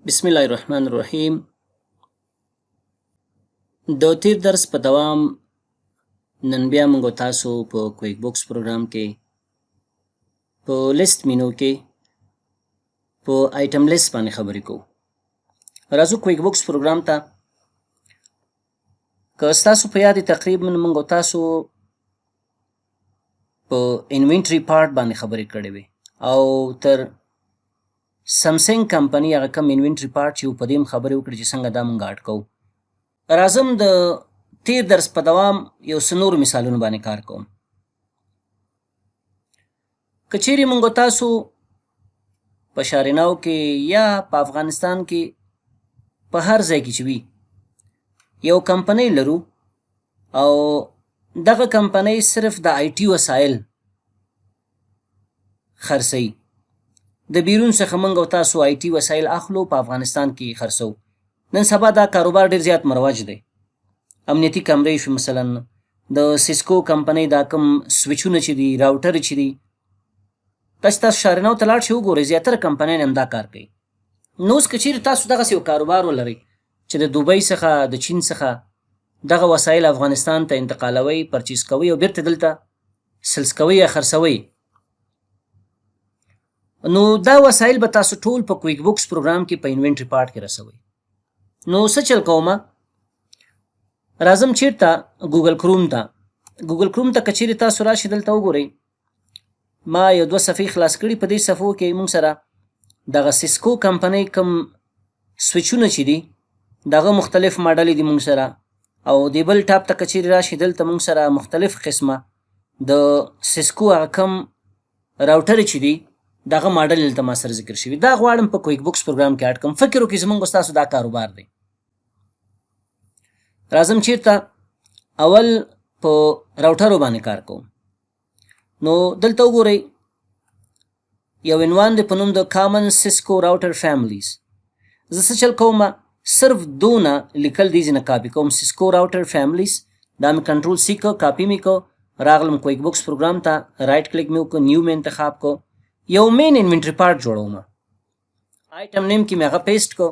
بسم الله الرحمن الرحیم. د تیر درس په دوام نن بیا موږ تاسو په کویک بوکس پروګرام کې په لیست مینو کې په آیټم لیست باندې خبرې کوو. راځو کویک بوکس پروګرام ته. که ستاسو په یاد تقریبا موږ تاسو په انوینټری پارت باندې خبرې کړې وې او تر سمسنګ کمپنی هغه کم انوینټری پارت چې په دې خبرې وکړې چې څنګه دا موږ اډ کوو. راځم د تیر درس په دوام یو څه نور مثالونو باندې کار کوم. که چیرې موږ تاسو په شارناو کې یا په افغانستان کې په هر ځای کې چې وي یو کمپنۍ لرو او دغه کمپنۍ صرف د آی ټي وسایل خرڅوي. د بیرون څخه موږ تاسو آی ټي وسایل اخلو، په افغانستان کې خرڅوو. نن سبا دا کاروبار ډیر زیات مروج دی. امنیتي کمرې شو، مثلا د سیسکو کمپنۍ دا کوم سویچونه چې دي، راوټر چې دي، تاسو شارناو ته لاړ شئ وګورئ، زیاتره کمپنۍ هم دا کار کوي. نو اوس که چیرې تاسو دغسې یو کاروبار ولرئ چې د دوبۍ څخه د چین څخه دغه وسایل افغانستان ته انتقالوئ، پرچیز کوئ او بیرته دلته سلس کوئ یا خرڅوئ، نو دا وسایل به تاسو ټول په کویک بوکس پروګرام کې په انوینټری پارت کې رسوئ. نو څه چل کومه، راځم چیرته ګوګل کروم ته. ګوګل کروم ته که چیرې تاسو راشئ دلته وګورئ، ما یو دوه صفحې خلاص کړي. په دې صفحو کې موږ سره دغه سیسکو کمپنۍ کوم سویچونه چې دي دغه مختلف ماډلې دي موږ سره، او د بل ټاپ ته که چیرې راشئ دلته موږ سره مختلف قسمه د سیسکو هغه کم راوټر چې دي دغه ماډل دلته ما سره ذکر شوي. دا غواړم په کویک بوکس پروګرام کې اډ کړم. فکر وکړئ زموږ ستاسو دا کاروبار دی. راځم چیرته اول په راوټرو باندې کار کوم. نو دلته وګورئ یو عنوان دی په نوم د کامن سیسکو راوټر فیملیز. زه څه چل کومه، صرف دونه لیکل دي ځینه کاپي کوم. سیسکو راوټر فیملیز دا مې کنټرول سی کو، کاپي مې کو، راغلم کویک بوکس پروګرام ته، رائټ کلیک مې وکړو، نیو مې انتخاب کو، یو مین انوینټری پارت جوړوم. آیټم نیم کې مې هغه پیسټ کو،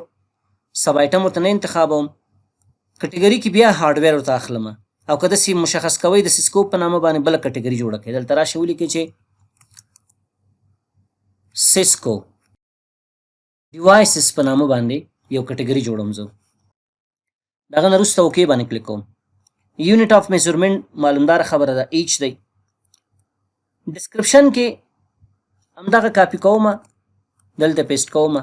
سب آیټم ورته نه انتخابوم. کټګري کې بیا هارډویر ورته اخلم، او که داسې مشخص کوئ د سیسکو په نامه باندې بله کټګري جوړه کړئ. دلته راشئ ولیکئ چې سیسکو ډیوایسز په نامه باندې یو کټګري جوړوم. زه دغه نه وروسته اوکې باندې کلیک کوم. یونټ آف میزرمنټ معلومدار خبره ده، ایچ دی. ډسکرپشن کې همدغه کاپي کومه، دلته پیسټ کومه،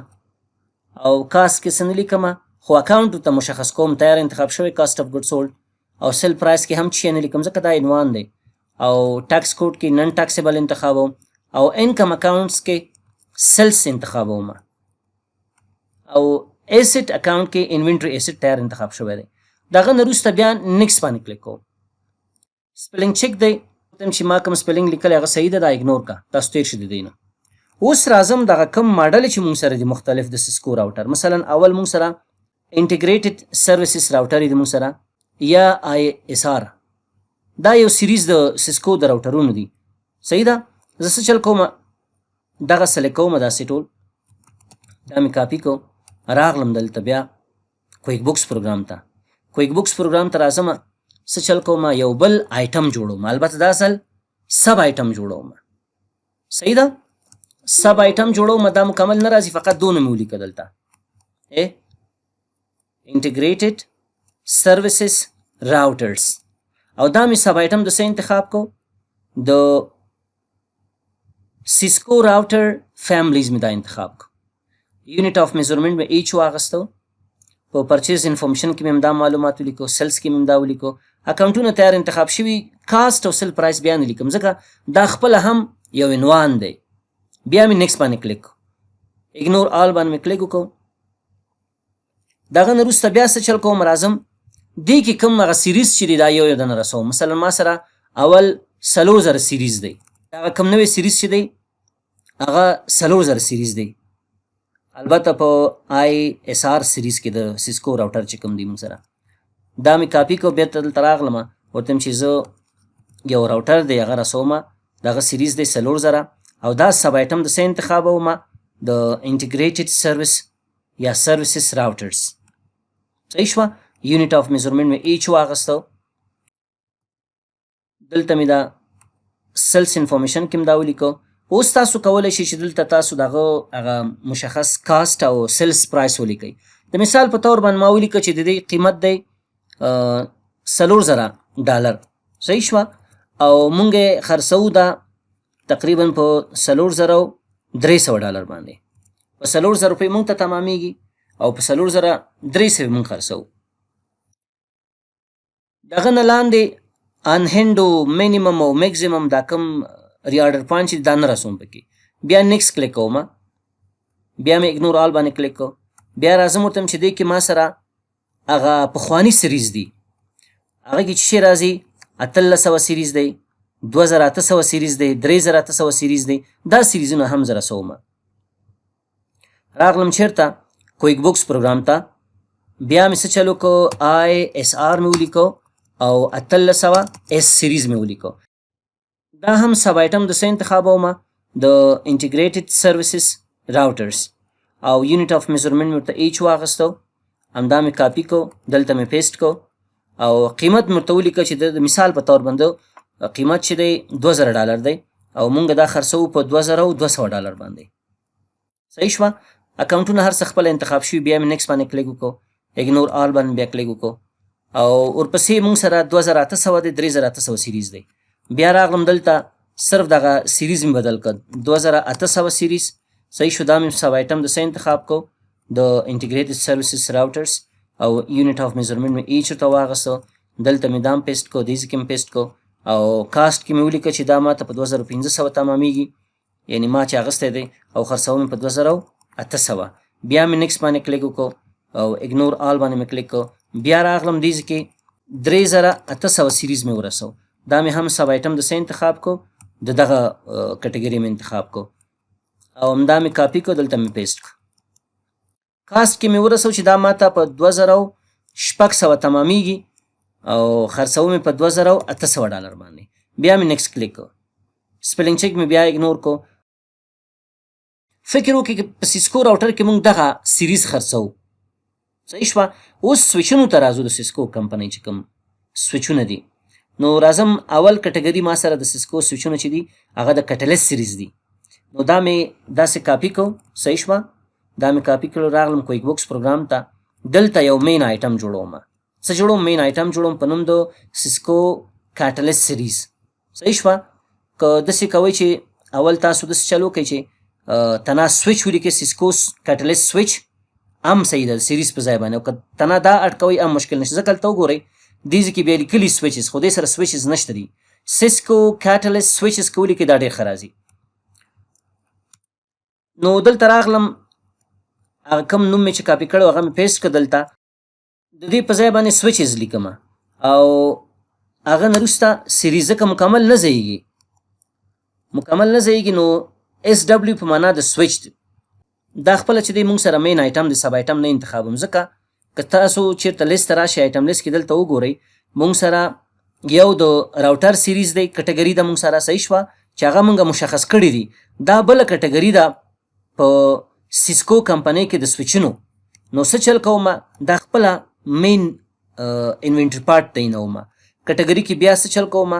او کاست کې څه نه لیکمه، خو اکاونټ ورته مشخص کوم، تیار انتخاب شوی، کاست اف ګډ سولډ. او سیل پرایس کې هم شی نه لیکم ځکه دا عنوان دی. او ټاکس کوډ کې نن ټاکسیبل انتخابوم، او انکم اکاونټس کې سیلز انتخابوم، او ایسټ اکاونټ کې انوینټری ایسټ تیار انتخاب شوی دی. دغه نه وروسته بیا نیکس باندې کلیک کوم. سپیلنګ چیک دی، چې ما کوم سپیلنګ لیکلی هغه صحیح ده، دا اګنور کا، تاسو تیر شئ د دې نه. اوس راځم دغه کم ماډل چې موږ سره دي مختلف د سیسکو راوټر. مثلا اول موږ سره انټیګریټډ سروسز راوټر دی موږ سره، یا آی اس آر. دا یو سیریز د سیسکو د راوټرونو دي، صحیح ده. زه څه چل کوم، دغه سلیکټ کوم، داسې ټول دا مې کاپي کو، راغلم دلته بیا کویک بوکس پروګرام ته. کویک بوکس پروګرام ته راځم، څه چل کوم، یو بل آیټم جوړوم. البته دا اصل سب آیټم جوړوم، صحیح ده. سب آیټم جوړوم، دا مکمل نه راځي، فقط دونه مې ولیکه دلته، انټیګریټډ سروسز راوټرز. او دا مې سب آیټم د څه انتخاب کو، د سیسکو راوټر فیملیز مې دا انتخاب کو. یونټ آف میزرمنټ مې ایچ واغستو، په پرچیز انفارمیشن کې مې هم دا معلومات ولیکو، سیلز کې مې هم دا ولیکو، اکاونټونه تیار انتخاب شوي، کاست او سیل پرایس بیا نه لیکم ځکه دا خپله هم یو عنوان دی. بیا مې نیکس باندې کلیک کو، اګنور آل باندې مې کلیک وکړو. دغه نه وروسته بیا څه چل کوم، راځم دې کې کوم هغه سیریز چې دی دا یو یو دنه رسوم. مثلا ما سره اول 4000 سیریز دی، هغه کوم نوی سیریز چې دی هغه 4000 سیریز دی. البته په آی اس آر سیریز کې د سیسکو راوټر چې کوم دی موږ سره، دا مې کاپي کو، بیرته دلته راغلم، ورته چې زه یو راوټر دی هغه رسومه، دغه سیریز دی 4000، او دا سب آیټم د څه انتخابوم، د انټیګریټډ سروس یا سروسز راوټرز. صحیح شوه. یونټ آف میزرمنټ مې ایچ واغستو. دلته مې دا سلس انفارمیشن کې مې دا ولیکو. اوس تاسو کولی شئ چې دلته تاسو دغه هغه مشخص کاست او سلس پرایس ولیکئ. د مثال په طور باندې ما ولیکه چې د دې قیمت دی $4,000. صحیح شوه. او مونږ یې خرڅوو دا تقریبا په $4,300 باندې. په 4,000 روپۍ مونږ ته تمامیږي او په 4,300 مونږ خرڅوو. دغه نه لاندې انهینډ او مینیمم او میکزیمم دا کوم ریارډر پوینټ چې دا نه رسوم پکې. بیا نیکس کلیک کوم. بیا مې اګنور آل باندې کلیک کو. بیا راځم ورته چې دې کې ما سره هغه پخواني سیریز دي. هغه کې چې شی راځي 1800 سیریز دی، 2800 سیریز دی، 3800 سیریز دی. دا سیریزونه هم زه رسوم. راغلم چیرته کویک بوکس پروګرام ته. بیا مې څه چلو کو ISR مې ولیکو او 1800 S سیریز مې ولیکو. دا هم سب آیټم د څه انتخابوم؟ د انټیګریټډ سروسز راوټرز. او یونټ آف میزرمنټ مې ورته ایچ واغستو. همدا مې کاپي کو، دلته مې پیسټ کو او قیمت مې ورته ولیکه چې د مثال په طور باندې قیمت چې دی $2,000 دی او مونږ دا خرڅوو په $2,200 باندې. صحیح شوه. اکاونټونه هر څه خپل انتخاب شوي. بیا مې نیکس باندې کلیک وکړو، اګنور آل باندې بیا کلیک وکړو او ورپسې مونږ سره 2800 دی، 3800 سیریز دی. بیا راغلم دلته صرف دغه سیریز مې بدل کړ، 2800 سیریز. صحیح شو. دا مې سب آیټم د څه انتخاب کو؟ د انټیګریټډ سروسز راوټرز او یونټ آف میزرمنټ مې ایچ ورته واغستو. دلته مې دام پیسټ کو، دې ځای کې مې پیسټ کو او کاست کې مې ولیکه چې دا ماته په 2500 تمامیږي، یعنی ما چې اغستی دی او خرڅوم په 2800. بیا مې نیکس باندې کلیک وکړو او اګنور آل باندې مې کلیک کړو. بیا راغلم دې ځای کې 3800 سیریز مې ورسو. دا مې هم سب آیټم د څه انتخاب کو؟ د دغه کټګري مې انتخاب کو او همدا مې کاپي کو، دلته مې پیسټ کو. کاست کې مې ورسو چې دا ماته په 2600 تمامیږي او خرڅوم مې په $2,800 باندې. بیا مې نیکس کلیک کو. سپیلنګ چیک مې بیا اګنور کو. فکر وکړئ په سیسکو راوټر کې مونږ دغه سیریز خرڅوو. صحیح شوه. اوس سویچونو ته راځو. د سیسکو کمپنۍ چې کوم سویچونه دي، نو راځم اول کټګري ما سره د سیسکو سویچونه چې دي هغه د کټلس سیریز دي. نو دا مې داسې کاپي کو. صحیح شوه. دا مې کاپي کړو. راغلم کویک بوکس پروګرام ته. دلته یو مین آیټم جوړوم. څه جوړوم؟ مین آیټم جوړوم په نوم د سیسکو کاټلس سیریز. صحیح شوه. که داسې کوئ چې اول تاسو داسې چل وکئ چې تنا سویچ ولیکئ، سیسکو کاټلس سویچ هم صحیح ده سیریز په ځای باندې. او که تنا دا اډ کوئ هم مشکل نشته. ځکه هلته وګورئ دې ځای کې بیا لیکلي سویچز، خو دې سره سویچز نشته دي. سیسکو کاټلس سویچز که ولیکئ دا ډېر ښه راځي. نو دلته راغلم، هغه کوم نوم مې چې کاپي کړی هغه مې پیسټ کړ دلته. د دې په ځای باندې سویچز لیکم او هغه نه وروسته سیریز ځکه مکمل نه ځایږي نو SW په معنا د سویچ دی. دا خپله چې دی مونږ سره مین آیټم د سب آیټم نه انتخابوم. ځکه که تاسو چېرته لیست ته راشئ آیټم لیست کې دلته وګورئ مونږ سره یو د راوټر سیریز دی، کټګري ده مونږ سره. صحیح شوه چې هغه مونږ مشخص کړي دي. دا بله کټګري ده په سیسکو کمپنۍ کې د سویچونو. نو څه چل کوم؟ دا خپله مین انوینټري پارټ تعینوم. کټګري کې بیا څه چل کوم؟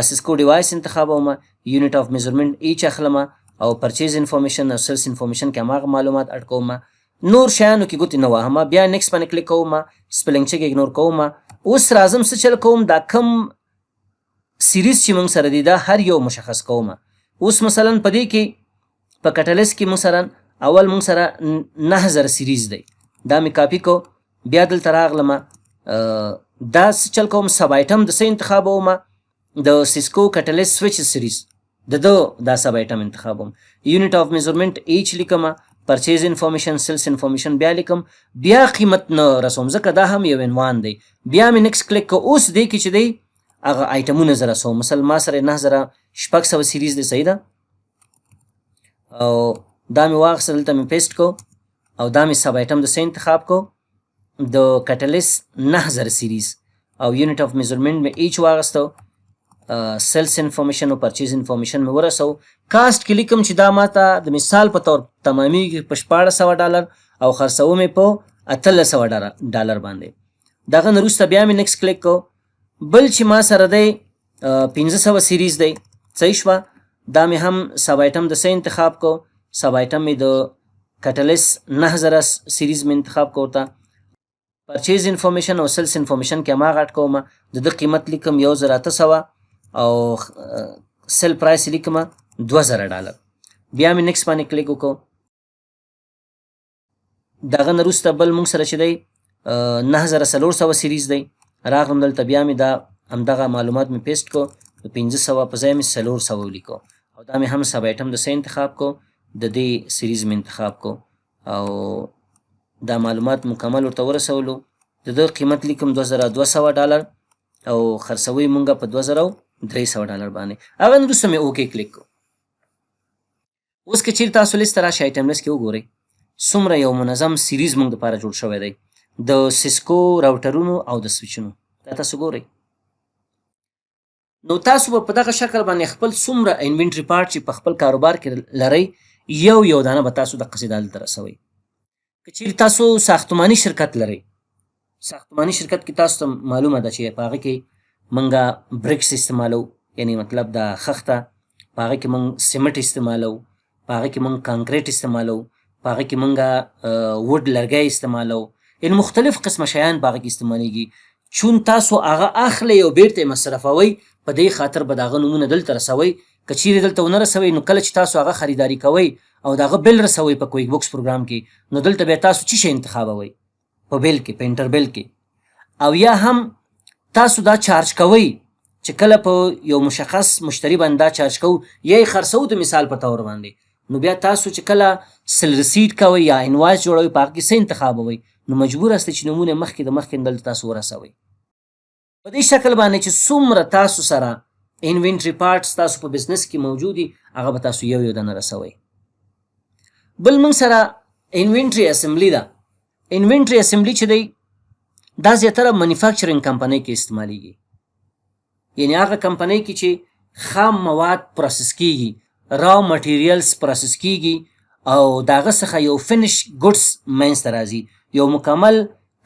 سیسکو ډیوایس انتخابوم، یونټ آف میزرمنټ ایچ اخلم او پرچیز انفارمیشن او سیلس انفارمیشن کې هماغه معلومات اډ کوم. نور شیانو کې ګوتې نه وهم. بیا نیکس باندې کلیک کوم، سپیلنګ چیک اګنور کوم. اوس راځم څه چل کوم؟ دا کم سیریز چې موږ سره دی دا هر یو مشخص کوم. اوس مثلا په دې کې په کټلس کې مثلا اول موږ سره 9000 سیریز دی. دا مې کاپي کو. بیا دلته راغلم. دا څه چل کوم؟ سب آیټم د څه انتخابوم؟ د سیسکو کټلس سویچ سیریز د دا سب آیټم انتخابوم. یونټ آف میزرمنټ ایچ لیکم، پرچیز انفارمیشن سیلس انفارمیشن بیا لیکم. بیا قیمت نه رسوم ځکه دا هم یو عنوان دی. بیا مې نیکس کلیک کو. اوس دی کې چې دی هغه آیټمونه زه رسوم. مثلا ما سره 9600 سیریز دی. صحیح ده. او دا مې واخیسته، دلته مې پیسټ کو او دا مې سب آیټم د څه انتخاب کو؟ د کټلس 9000 سیریز او یونټ آف میزرمنټ مې ایچ واغستو. سیلس انفارمیشن او پرچیز انفارمیشن مې ورسو. کاست کې لیکم چې دا ماته د مثال په طور تمامیږي په $1400 او خرڅوم یې په 1800 ډالر باندې. دغه نه وروسته بیا مې نیکسټ کلیک کو. بل چې ما سره دی 1500 سیریز دی، صحیح شوه. دا مې هم سب آیټم د څه انتخاب کو، سب آیټم مې د کټلیس 9000 سیریز مې انتخاب کو. ورته پرچیز انفارمیشن او سیلز انفارمیشن کې هماغه اټ کوم، د ده قیمت لیکم 1800 او سیل پرایس لیکم 2000 ډالر. بیا مې نیکسټ باندې کلیک وکړو. دغه نه وروسته بل موږ سره چې دی 9400 سیریز دی، راغلم دلته بیا مې دا همدغه معلومات مې پیسټ کو، د 1500 په ځای مې 400 ولیکو او دا مې هم سب آیټم د څه انتخاب کو، د دې سیریز مې انتخاب کو او دا معلومات مکمل ورته ورسولو. د ده قیمت لیکم 2200 ډالر او خرڅوي مونږه په 2300 ډالر باندې. هغه نه وروسته مې اوکې کلیک کو. اوس که چیرې تاسو لیست ته راشئ آیټم لیست کې وګورئ څومره یو منظم سیریز مونږ دپاره جوړ شوی دی د سیسکو راوټرونو او د سویچونو. دا تاسو ګورئ. نو تاسو به په دغه شکل باندې خپل څومره انوینټري پارټ چې په خپل کاروبار کې لرئ یو دانه به تاسو دقسې دلته رسوئ. که چیرې تاسو ساختماني شرکت لرئ، ساختماني شرکت کې تاسو ته معلومه ده چې په هغه کې موږ برکس استعمالو، یعنی مطلب د خښته، په هغه کې موږ سیمټ استعمالو، په هغه کې موږ کانکریټ استعمالو، په هغه کې موږ وډ لرګی استعمالو، یعنی مختلف قسمه شیان په هغه کې استعمالیږي. چون تاسو هغه اخلئ او بیرته یې مصرفوئ، په دې خاطر به د هغه نومونه دلته رسوئ. که چیرې دلته ونه رسوئ نو کله چې تاسو هغه خریداري کوئ او د هغه بل رسوئ په کویک بوکس پروګرام کې، نو دلته بیا تاسو څه شی انتخابوئ په بیل کې، په انټر بیل کې. او یا هم تاسو دا چارج کوئ چې کله په یو مشخص مشتری باندې دا چارج کوو یا یې خرڅوو د مثال په طور باندې، نو بیا تاسو چې کله سل رسیټ کوئ یا انوایس جوړوئ په هغه کې څه انتخابوئ، نو مجبور هستئ چې نومونه مخکې دلته تاسو ورسوئ. په دې شکل باندې چې څومره تاسو سره انوینټري پارټس تاسو په بزنس کې موجود دي هغه به تاسو یو دانه رسوئ. بل موږ سره انوینټري اسمبلی ده. انوینټري اسمبلی چې دی دا زیاتره منیفکچرینګ کمپنۍ کې استعمالیږي، یعنی هغه کمپنۍ کې چې خام مواد پروسس کیږي، را مټیریلز پروسس کیږي او د هغه څخه یو فینش ګډس منځته راځي، یو مکمل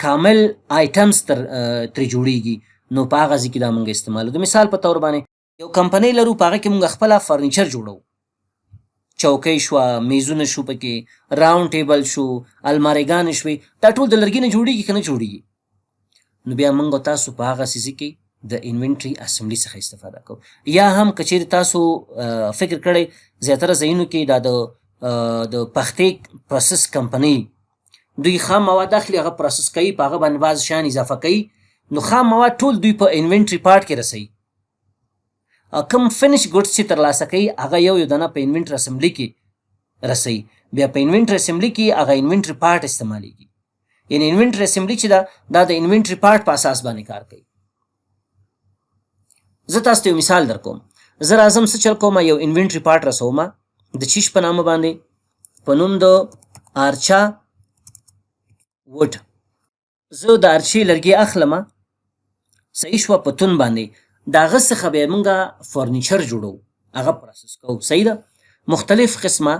کامل آیټمز ترې جوړیږي. نو په هغه ځای کې دا موږ استعمالو. د مثال په طور باندې یو کمپنۍ لرو، په هغه کې موږ خپله فرنیچر جوړو، چوکۍ شوه، میزونه شو، پکې راونډ ټیبل شو، الماریګانې شوې، دا ټول د لرګي نه جوړیږي که نه جوړیږي. نو بیا موږ تاسو په هغه څیزي کې د انوینټري اسمبلی څخه استفاده کوو. یا هم که چیرې تاسو فکر کړئ زیاتره ځایونو کې دا د پختې پروسس کمپنۍ دوی خام مواد اخلي، هغه پروسس کوي، په هغه باندې بعض شیان اضافه کوي، نو خام مواد ټول دوی په انوینټري پارټ کې رسوي. کوم فینش ګډس چې ترلاسه کوي هغه یو دانه په انوینټري اسمبلی کې رسوي. بیا په انوینټري اسمبلی کې هغه انوینټري پارټ استعمالیږي. یعنی انوینټري اسمبلی چې دا د انوینټري پارټ په اساس باندې کار کوي. زه تاسو ته یو مثال در کوم. زه راځم څه چل کوم، یو انوینټري پارټ رسوم د چیش په نامه باندې، په نوم د آرچا وډ. زه د ارچې لرګي اخلم، صحیح شوه، په تون باندې د هغه څخه بیا موږ فرنیچر جوړو، هغه پروسس کوو، صحیح ده. مختلف قسمه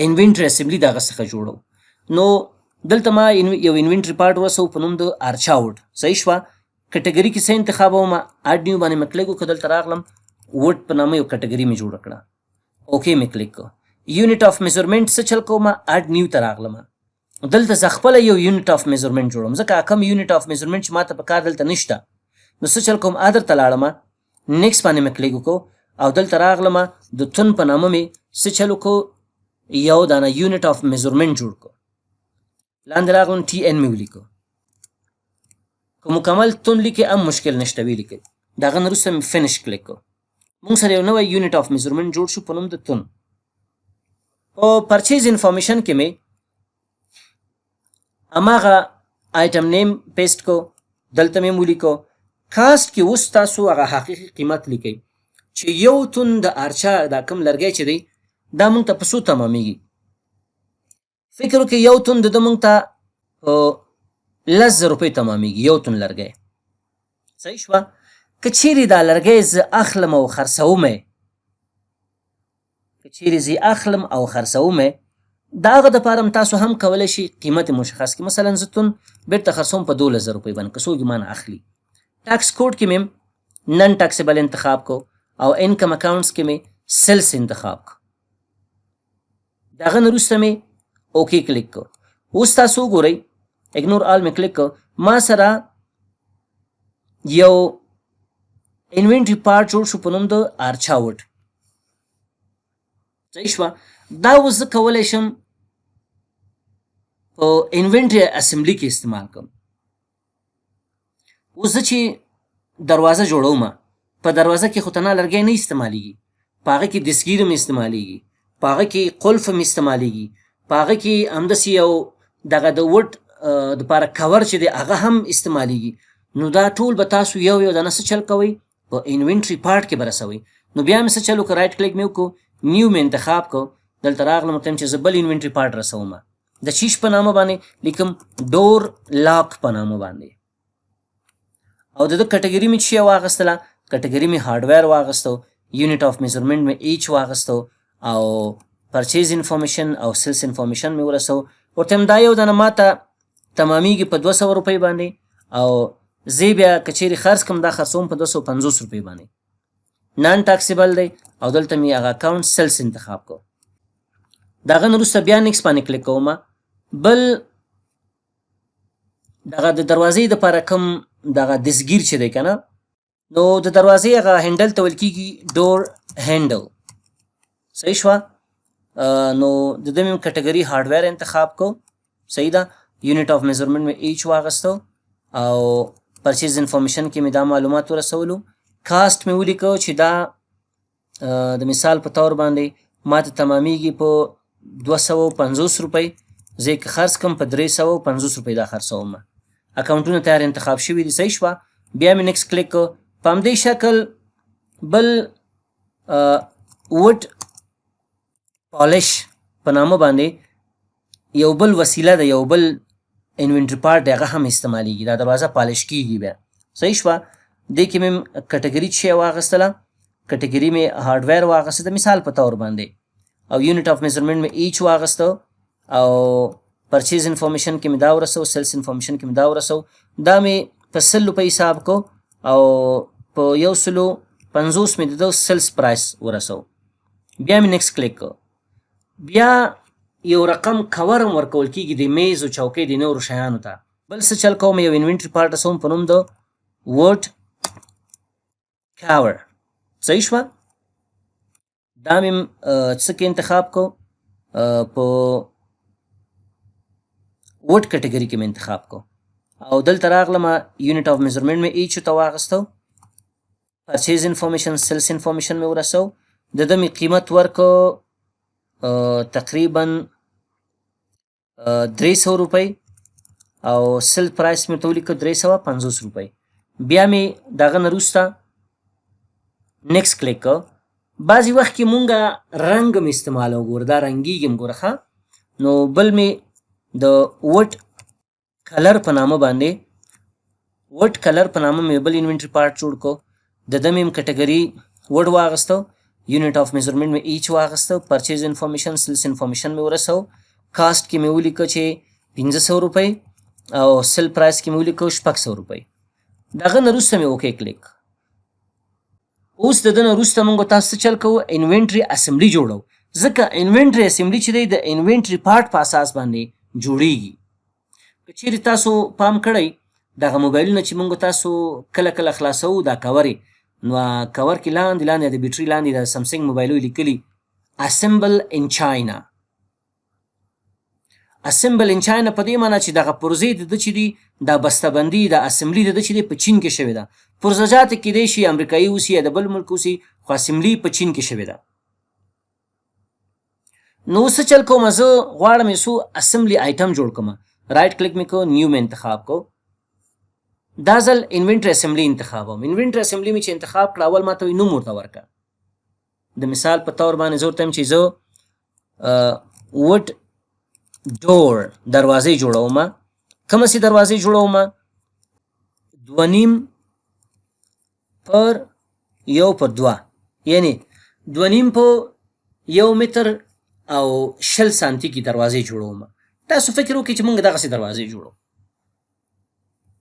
انوینټري اسمبلی د هغه څخه جوړو. نو دلته ما یو انوینټري پارټ ورسو په نوم د آرچا وډ، صحیح شوه. کټګري کې څه انتخابوم، اډ نیو باندې مې کلیک وکړو، دلته راغلم وډ په نامه یو کټګري مې جوړه کړه، اوکې مې کلیک کړو. یونټ اف میزرمنټ څه چل کوم، اډ نیو ته راغلم، دلته زه خپله یو یونټ اف میزرمنټ جوړوم، ځکه کوم یونټ اف میزرمنټ چې ماته په کار دلته نشته، نو څه چل کوم، ادر ته لاړم، نیکسټ باندې مې کلیک وکړو او دلته راغلم، د تون په نامه مې څه چل وکړو، یو دانه یونټ اف میزرمنټ جوړ کړو، لاندې راغلم ټي ان مې ولیکو. که مکمل تون لیکې هم مشکل نشته، ویې لیکئ. د هغه نه وروسته مې فینش کلیک کړو. موږ سره یو نوی یونټ اف میزرمنټ جوړ شو په نوم د تون. په پرچیز انفارمیشن کې مې هماغه آیټم نیم پیسټ کو، دلته مې ولیکو. کاسټ کې اوس تاسو هغه حقیقي قیمت لیکئ چې یو تون د آرچا دا کوم لرګی چې دی دا موږ ته په څو تمامیږي. فکر وکړئ یو تون د ده موږ ته په 10,000 روپۍ تمامیږي، یو تون لرګی، صحیح شوه. که چیرې دا لرګی زه اخلم او خرڅوم، که چیرې زه اخلم او خرڅوم، د هغه دپاره هم تاسو هم کولی شي قیمت مشخص کړي. مثلا زه تون بیرته خرڅوم په 12,000 روپۍ باندې که څوک مانه اخلي. ټاکس کوډ کې مې نن ټاکسیبل انتخاب کو او انکم اکاونټس کې مې سیلس انتخاب کو. د هغه نه وروسته مې اوکې کلیک کو. اوس تاسو وګورئ اګنور آل مې کلیک کو. ما سره یو انوینټري پارټ جوړ شو په نوم د آرچا وډ. صحیح شوه. دا اوس زه کولی شم په انوینټري اسمبلي کې استعمال کړم. اوس زه چې دروازه جوړوم په دروازه کې خو تنها لرګی نه استعمالیږي، په هغه کې دستګیر هم استعمالیږي، په هغه کې قلف هم استعمالیږي، په هغه کې همداسې یو دغه د وډ دپاره کور چې دی هغه هم استعمالیږي. نو دا ټول به تاسو یو یو دانه څه چل کوئ په انوینټري پارټ کې به رسوئ. نو بیا مې څه چل وکړه، رایټ کلیک مې وکړو، نیو مې انتخاب کو. دلته راغلم ورته چې زه بل انوینټري پارټ رسوم. د شیش په نامه باندې لیکم ډور لاک په نامه باندې. او د کټګري مې چې واغستله، کټګري مې هارډویر واغستو، یونټ اف میزرمنټ مې ایچ واغستو او پرچیز انفارمیشن او سیلس انفارمیشن مې ورسو. ورته هم دا یو دانه ماته تمامیږي په 200 روپۍ باندې او زه بیا که چیرې خرڅ کړم دا خرڅوم په 250 روپۍ باندې. نان ټاکسیبل دی او دلته مې هغه اکاونټ سیلس انتخاب کو. د هغه نه وروسته بیا نیکس باندې کلیک کوم. بل دغه د دروازې دپاره کوم دغه دستګیر چې دی که نه، نو د دروازې هغه هینډل ته ویل کېږي ډور هینډل. صحیح شوه. نو د ده مې کټګري هارډویر انتخاب کو. صحیح ده. یونټ اف میزرمنټ مې ایچ واغستو او پرچیز انفارمیشن کې مې دا معلومات ورسولو. کاسټ مې ولیکو چې دا د مثال په طور باندې ماته تمامیږي په 250 روپۍ، زه که خرڅ کړم په 350 روپۍ دا خرڅوم. اکاونټونه تیار انتخاب شوي دي. صحیح شوه. بیا مې نیکس کلیک کو. په همدې شکل بل وډ پالش په نامه باندې یو بل وسیله ده، یو بل انوینټري پارټ دی، هغه هم استعمالیږي. دا دروازه پالش کیږي بیا. صحیح شوه. دې کې مې کټګري چې واغستله، کټګري مې هارډویر واغسته د مثال په طور باندې، او یونټ اف میزرمنټ مې ایچ واغستو او پرچیز انفارمیشن کې مې دا ورسو، سیلس انفارمیشن کې مې دا ورسو. دا مې په 100 روپۍ حساب کو او په 150 مې د سیلس پرایس ورسو. بیا مې نیکس کلیک کو. بیا یو رقم کور هم ورکول کېږي د میز او چوکۍ د نورو شیانو ته. بل څه چل کوم، یو انوینټري پارټ رسوم په نوم د وډ کاور. صحیح شوه. دا مې څه کې انتخاب کو، په وډ کټګري کې مې انتخاب کو او دلته راغلم، یونټ اف میزرمنټ مې ایچ ته واغستو، پرچیز انفارمیشن سیلس انفارمیشن مې ورسو. د ده مې قیمت ورکو تقریبا 300 روپۍ او سیل پرایس مې ته ولیکو 350 روپۍ. بیا مې د هغه نه وروسته نیکس کلیک کو. بعضې وخت کې مونږ رنګ هم استعمالوو. ګوره دا رنګېږي هم ګوره ښه. نو بل مې د وډ کلر په نامه باندې، وډ کلر په نامه مې بل انوینټري پارټ جوړ کو. د ده مې کټګري وډ واغستو، یونټ اف میزرمنټ مې ایچ واغستو، پرچیز انفارمیشن سیلس انفارمیشن مې ورسو. کاسټ کې مې ولیکو چې 500 روپۍ او سیل پرایس کې مې ولیکو 600 روپۍ. د هغه نه وروسته مې اوکې کلیک. اوس د ده نه وروسته مونږ تاسو څه چل کوو، انوینټري اسمبلي جوړو. ځکه انوینټري اسمبلي چې دی د انوینټري پارټ په اساس باندې جوړیږي. که چیرې تاسو پام کړئ دغه موبایلونه چې مونږ تاسو کله کله خلاصوو دا کور یې، نو کور کې لاندې د بیټري لاندې د سمسنګ موبایلو لیکلي اسمبل ان چاینا. اسمبل ان چاینا په دې معنی چې دغه پروژې د ده چې دي دا بسته‌بندي د اسمبلي د ده چې دی په چین کې شوې ده. پروژه‌جات کیدای شي امریکایي اوسي یا د بل ملک اوسي، خو اسمبلي په چین کې شوې ده. نو څه چل کوم، زه غواړم یو څو اسمبلي آیټم جوړ کړم. رایټ کلیک مې کو، نیو مې انتخاب کو. دا ځل انوینټري اسمبلي انتخابوم. انوینټري اسمبلي مې چې انتخاب کړه، اول ماته وایي نوم ورته ورکړه. د مثال په طور باندې زه ورته وایم چې زه وډ ډور دروازې جوړوم. کومه سي دروازې جوړوم؟ 2.5 پر 1 پر 2، یعنی 2.5 په 1 متر او 20 سانتي کې دروازې جوړوم. تاسو فکر وکړئ چې موږ دغسې دروازې جوړو.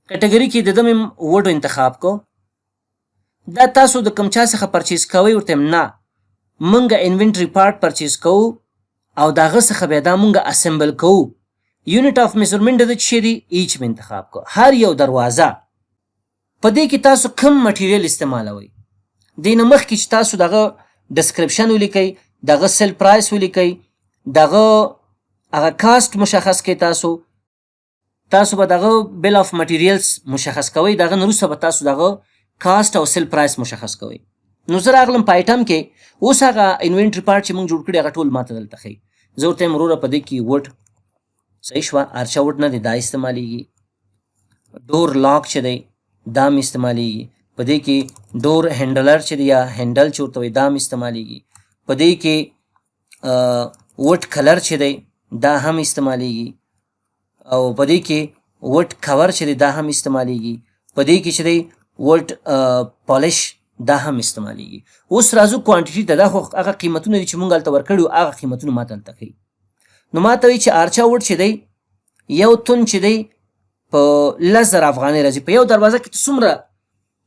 کټګري کې د ده مې وډو انتخاب کو. دا تاسو د کوم چا څخه پرچیز کوئ ورته نه، موږ انوینټري پارټ پرچیز کوو او د هغه څخه بیا دا موږ اسمبل کوو. یونټ آف میزرمنټ د څه شی دی؟ ایچ مې انتخاب کو. هر یو دروازه په دې کې تاسو کم مټیریل استعمالوئ. دې نه مخکې چې تاسو دغه ډسکرپشن ولیکئ، دغه سیل پرایس ولیکئ، دغه هغه کاسټ مشخص کړئ. تاسو به دغه بل آف مټیریلز مشخص کوئ. دغه نه وروسته به تاسو دغه کاسټ او سیل پرایس مشخص کوئ. نو زه راغلم په آیټم کې. اوس هغه انوینټري پارټ چې موږ جوړ کړي هغه ټول ماته دلته ښیي. زه ورته یم وروره په دې کې وډ صحیح شوه، ارچه وډ نه دی، دا استعمالیږي. ډور لاک چې دی دا هم استعمالیږي. په دې کې ډور هینډلر چې دی یا هینډل چې ورته وایي دا هم استعمالیږي. په دې کې وډ کلر چې دی دا هم استعمالیږي. او په دې کې وډ کور چې دی دا هم استعمالیږي. په دې کې چې دی وډ پالش دا هم استعمالیږي. اوس راځو کوانټیټي ته. دا خو هغه قیمتونه دي چې موږ هلته ورکړي وو، هغه قیمتونه ماته هلته ښیي. نو ماته وایي چې ارچا وډ چې دی یو تن چې دی په 10,000 افغانۍ راځي. په یو دروازه کې څومره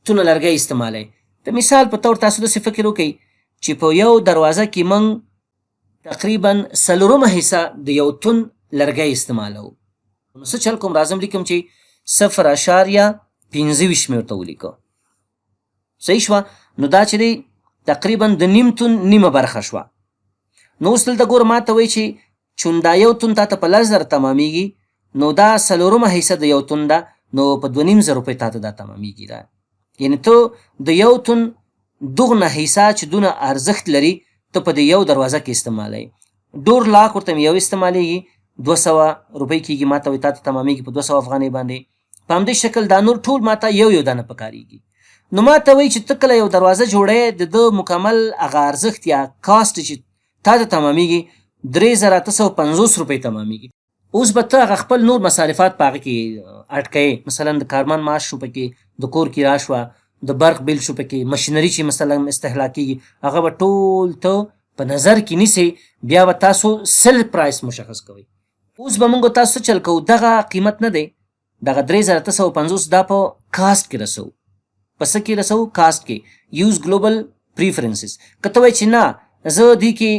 تونه لرګی استعمالوي؟ د مثال په طور تاسو داسې فکر وکړئ چې په یو دروازه کې موږ تقریبا 4 حصه د یو تن لرګی استعمالوو. نو څه چل کوم؟ راځم لیکم چې 0.25 مې ورته ولیکو. صحیح شوه؟ نو دا چې دی تقریبا د نیم تن نیمه برخه شوه. نو اوس دلته ګوره ماته وایي چې چون دا یو تن تا ته په 10,000 تمامیږي، نو دا 4 حصه د یو تن ده، نو په 2,500 روپۍ تا ته دا تمامیږي. دا یعنې ته د یو تن دغنه حصه چې دونه ارزښت لري ته په دې یو دروازه کې استعمالوي. ډور لاک ورته یو استعمالیږي، 200 روپۍ کېږي. ماته وایي تا ته تمامیږي په 200 افغانۍ باندې. په همدې شکل دا نور ټول ماته یو دانه پکارېږي. نو ماته وایي چې ته کله یو دروازه جوړی د ده مکمل هغه ارزښت یا کاسټ چې تا ته تمامیږي 3,850 روپۍ تمامیږي. اوس به ته هغه خپل نور مصارفات په هغه کې اټکوې. مثلا د کارمن معاش شو پکې، د کور کرایه شوه، د برق بیل شو پکې، مشینري چې مثلا استهلاکېږي هغه به ټول ته په نظر کې نیسئ. بیا به تاسو سیل پرایس مشخص کوئ. اوس به موږ تاسو چل کوو دغه قیمت نه دی، دغه 3,850 دا په کاسټ کې رسوو. په څه کې رسوو؟ کاسټ کې. یوز ګلوبل پریفرنسز. که ته وایې چې نه زه دې کې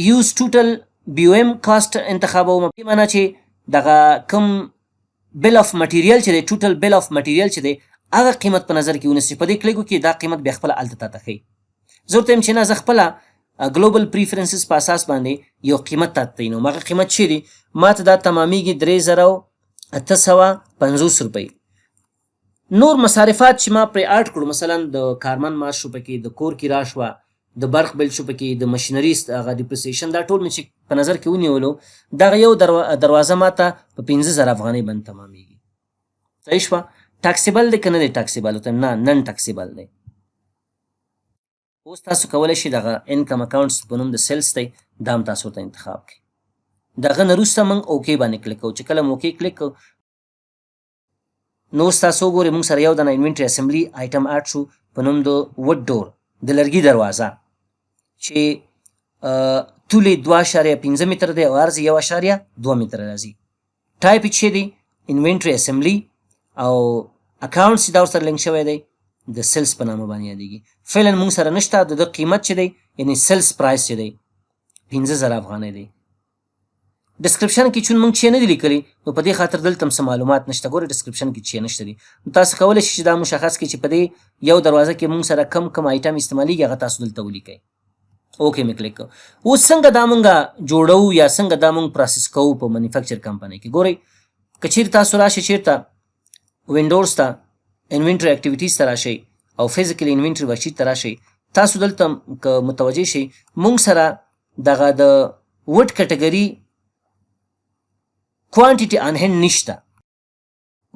یوز ټوټل BOM کاسټ انتخابوم، په معنا چې دغه کوم بل آف مټیریل چې دی، ټوټل بل آف مټیریل چې دی هغه قیمت په نظر کې ونیسئ. په دې کلیک وکړئ دا قیمت بیا خپله هلته تا ته ښیي. زه ورته یم چې نه زه خپله ګلوبل پریفرنسز په اساس باندې یو قیمت تا ته تعینوم. هغه قیمت چې دی ما ته دا تمامیږي 3,850 روپۍ. نور مصارفات چې ما پرې اډ کړو، مثلا د کارمن معاش شو پکې، د کور کرایه شوه، د برق بیل شو پکې، د مشینري هغه ډیپریسیشن، دا ټول مې چې په نظر کې ونیولو دغه یو دروازه ماته په 15,000 افغانۍ باندې تمامیږي. صحیح شوه؟ ټاکسیبل دی که نه دی ټاکسیبل؟ ورته نه نن ټاکسیبل دی. اوس تاسو کولی شئ دغه انکم اکاونټس په نوم د سیلز دی دا هم تاسو ورته انتخاب کړئ. دغه نه وروسته موږ اوکې باندې کلیک کوو. چې کله مو اوکې کلیک کوو نو اوس تاسو وګورئ موږ سره یو دانه انوینټري اسمبلي آیټم اډ شو په نوم د وډ ډور، د لرګي دروازه چې طول یې 2.5 متره دی او عرض یې 1.2 متره راځي. ټایپ یې چې دی انوینټري اسمبلي او اکاونټس چې دا ورسره لینک شوی دی د سیلز په نامه باندې یادېږي. فعلا موږ سره نشته. د ده قیمت چې دی یعنې سیلز پرایس چې دی 15,000 افغانۍ دی. ډسکرپشن کې چون موږ چې نه دي لیکلي نو په دې خاطر دلته هم څه معلومات نشته. ګورئ ډسکرپشن کې چې نشته دي. نو تاسو کولی شئ چې دا مشخص کړئ چې په دې یو دروازه کې موږ سره کم آیټم استعمالیږي هغه تاسو دلته ولیکئ. اوکې مې کلیک کوو. اوس څنګه دا موږ جوړو یا څنګه دا موږ پروسس کوو په مینوفیکچر کمپنۍ کې؟ ګورئ که چیرې تاسو راشئ چیرته وینډوز ته انوینټري اکټیویټیز ته راشئ او فزیکل انوینټري ورکشیټ ته راشئ، تاسو دلته که متوجه شئ موږ سره دغه د وډ کټګري کوانټیټي آن هینډ نشته.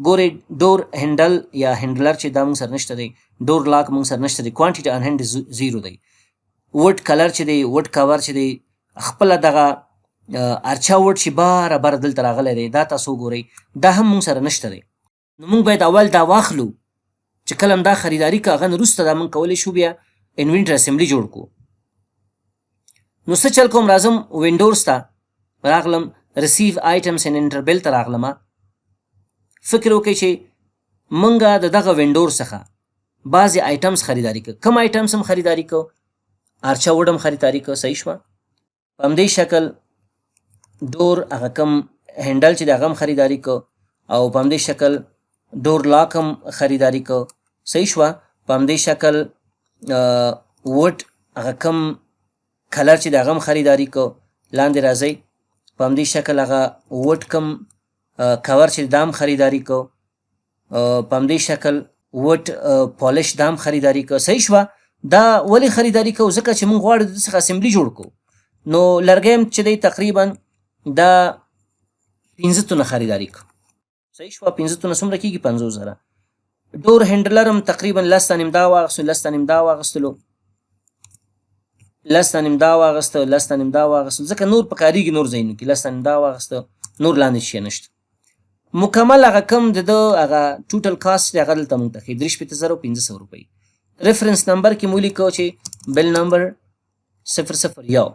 ګورئ ډور هینډل یا هینډلر چې دا موږ سره نشته دی، ډور لاک موږ سره نشته دی، کوانټیټي آن هینډ 0 دی. وډ کلر چې دی، وډ کور چې دی، خپله دغه ارچا وډ چې باره باره دلته راغلی دی دا تاسو وګورئ دا هم موږ سره نشته دی. نو موږ باید اول دا واخلو چې کله هم دا خریداري که هغه نه وروسته دا موږ کولی شو بیا انوینټري اسمبلي جوړ کړو. نو څه چل کوم راځم وینډورز ته راغلم ریسیو آیټمز ان انټربل ته راغلم فکر وکړئ چې مونږه د دغه وینډور څخه بعضې آیټمز خریداري که کم آیټمز هم خریداري کو آرچا وډ هم خریداري کو صحیح شوه په همدې شکل ډور هغه کم هینډل چې د هغه هم خریداري کو او په همدې شکل ډور لاک هم خریداري کو صحیح شوه په همدې شکل وډ هغه کم کلر چې د هغه هم خریداري کو لاندې راځئ په همدې شکل هغه وډ کم کور چې دا هم خریداري کو په همدې شکل وډ پالش دا هم خریداري کو صحیح شوه دا ولې خریداري کو ځکه چې موږ غواړو د دې څخه اسمبلي جوړ کړو نو لرګی هم چې دی تقریبا دا 15 تونه خریداري کو صحیح شوه 15 تونه څومره کېږي 50,000 ډور هینډلر هم تقریبا 10 تا نیم دا واغستو 10 تا نیم دا واغستلو 10 تا نیم دا واغستو 10 تا نیم دا واغستو ځکه نور په کارېږي نور ځایونو کې 10 تا نیم دا واغستو نور لاندې شی نشته مکمل هغه کم د ده هغه ټوټل کاست دی هغه دلته موږ ته ښیي 53,500 روپۍ ریفرنس نمبر کې مو لیکو چې بل نمبر 001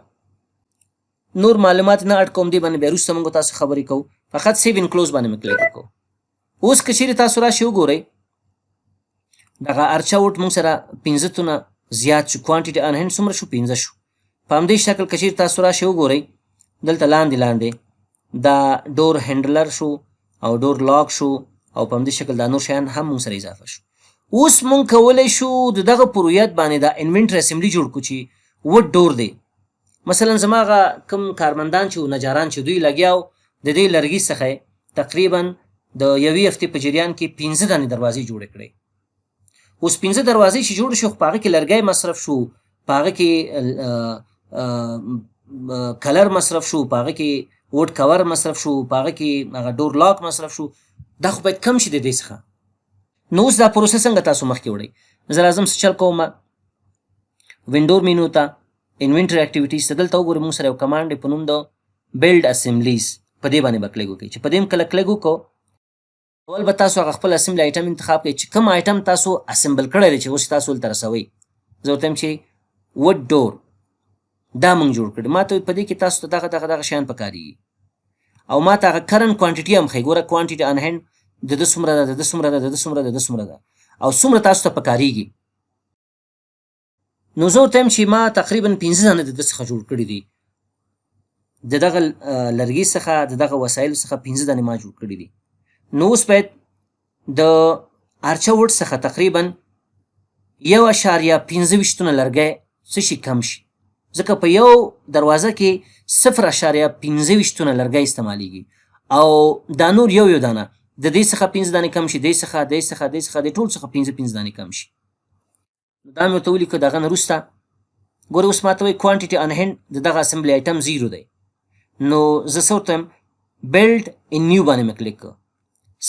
نور معلومات نه اډ کوم دی باندې بیا وروسته موږ تاسو خبرې کوو فقط سیو ان کلوز باندې مې کلیک وکړو اوس که چیرې تاسو راشئ وګورئ دغه ارچا وټ موږ سره 15 تونه زیات شو کوانټیټي ان هینډ څومره شو 15 شو په همدې شکل که چیرې تاسو راشئ وګورئ دلته لاندې دا ډور هینډلر شو او ډور لاک شو او په همدې شکل دا نور شیان هم موږ سره اضافه شو اوس موږ کولی شو د دغه پرویت باندې دا انوینټري اسمبلي جوړ کړو چې وډ ډور دی مثلا زما هغه کوم کارمندان چې نجاران چې دوی لګیا وو د دې لرګي څخه تقریبا د یوې هفتې په جریان کې 15 دانې دروازې جوړې کړې اوس 15 دروازې چې جوړې شو په هغه کې لرګی مصرف شو په هغه کې کلر مصرف شو په هغه کې وډ کور مصرف شو په هغه کې هغه ډور لاک مصرف شو دا خو باید کم شي د دې څخه نو اوس دا پروسه څنګه تاسو مخکې وړئ زه راځم څه چل کوم وینډور مینو ته انوینټري اکټیویټیز ته دلته وګورئ موږ سره یو کمانډ دی په نوم د بلډ اسمبلیز په دې باندې به کلیک وکړئ چې په دې هم کله کلیک وکړو اول به تاسو هغه خپل اسمبلي آیټم انتخاب کړئ چې کوم آیټم تاسو اسمبل کړی دی چې اوس تاسو دلته رسوئ زه ورته یم چې وډ ډور دا موږ جوړ کړی ما ته په دې کې تاسو ته دغه شیان پکارېږي او ما ته هغه کرنټ کوانټیټي هم ښیي ګوره کوانټیټي ان هینډ د ده څومره ده د ده څومره ده د ده څومره ده د ده څومره ده او څومره تاسو ته پکارېږي نو زه ورته یم چې ما تقریبا 15 دانې د ده څخه جوړ کړي دي د دغه لرګي څخه د دغه وسایلو څخه 15 دانې ما جوړ کړي دي نو اوس باید د ارچا وډ څخه تقریبا 1.25 تونه لرګی څه شي کم شي ځکه په یو دروازه کې 0.25 تونه لرګی استعمالیږي او دا نور یو دانه د دې څخه 15 دانې کم شي دې څخه د ټول څخه 15 دانې کم شي دا مې ورته ولیکه دغه نه وروسته ګورې اوس ماته وایي کوانټیټي ان هینډ د دغه اسمبلي آیټم 0 دی نو زه څه ورته یم بلډ ان نیو باندې مې کلیک کړه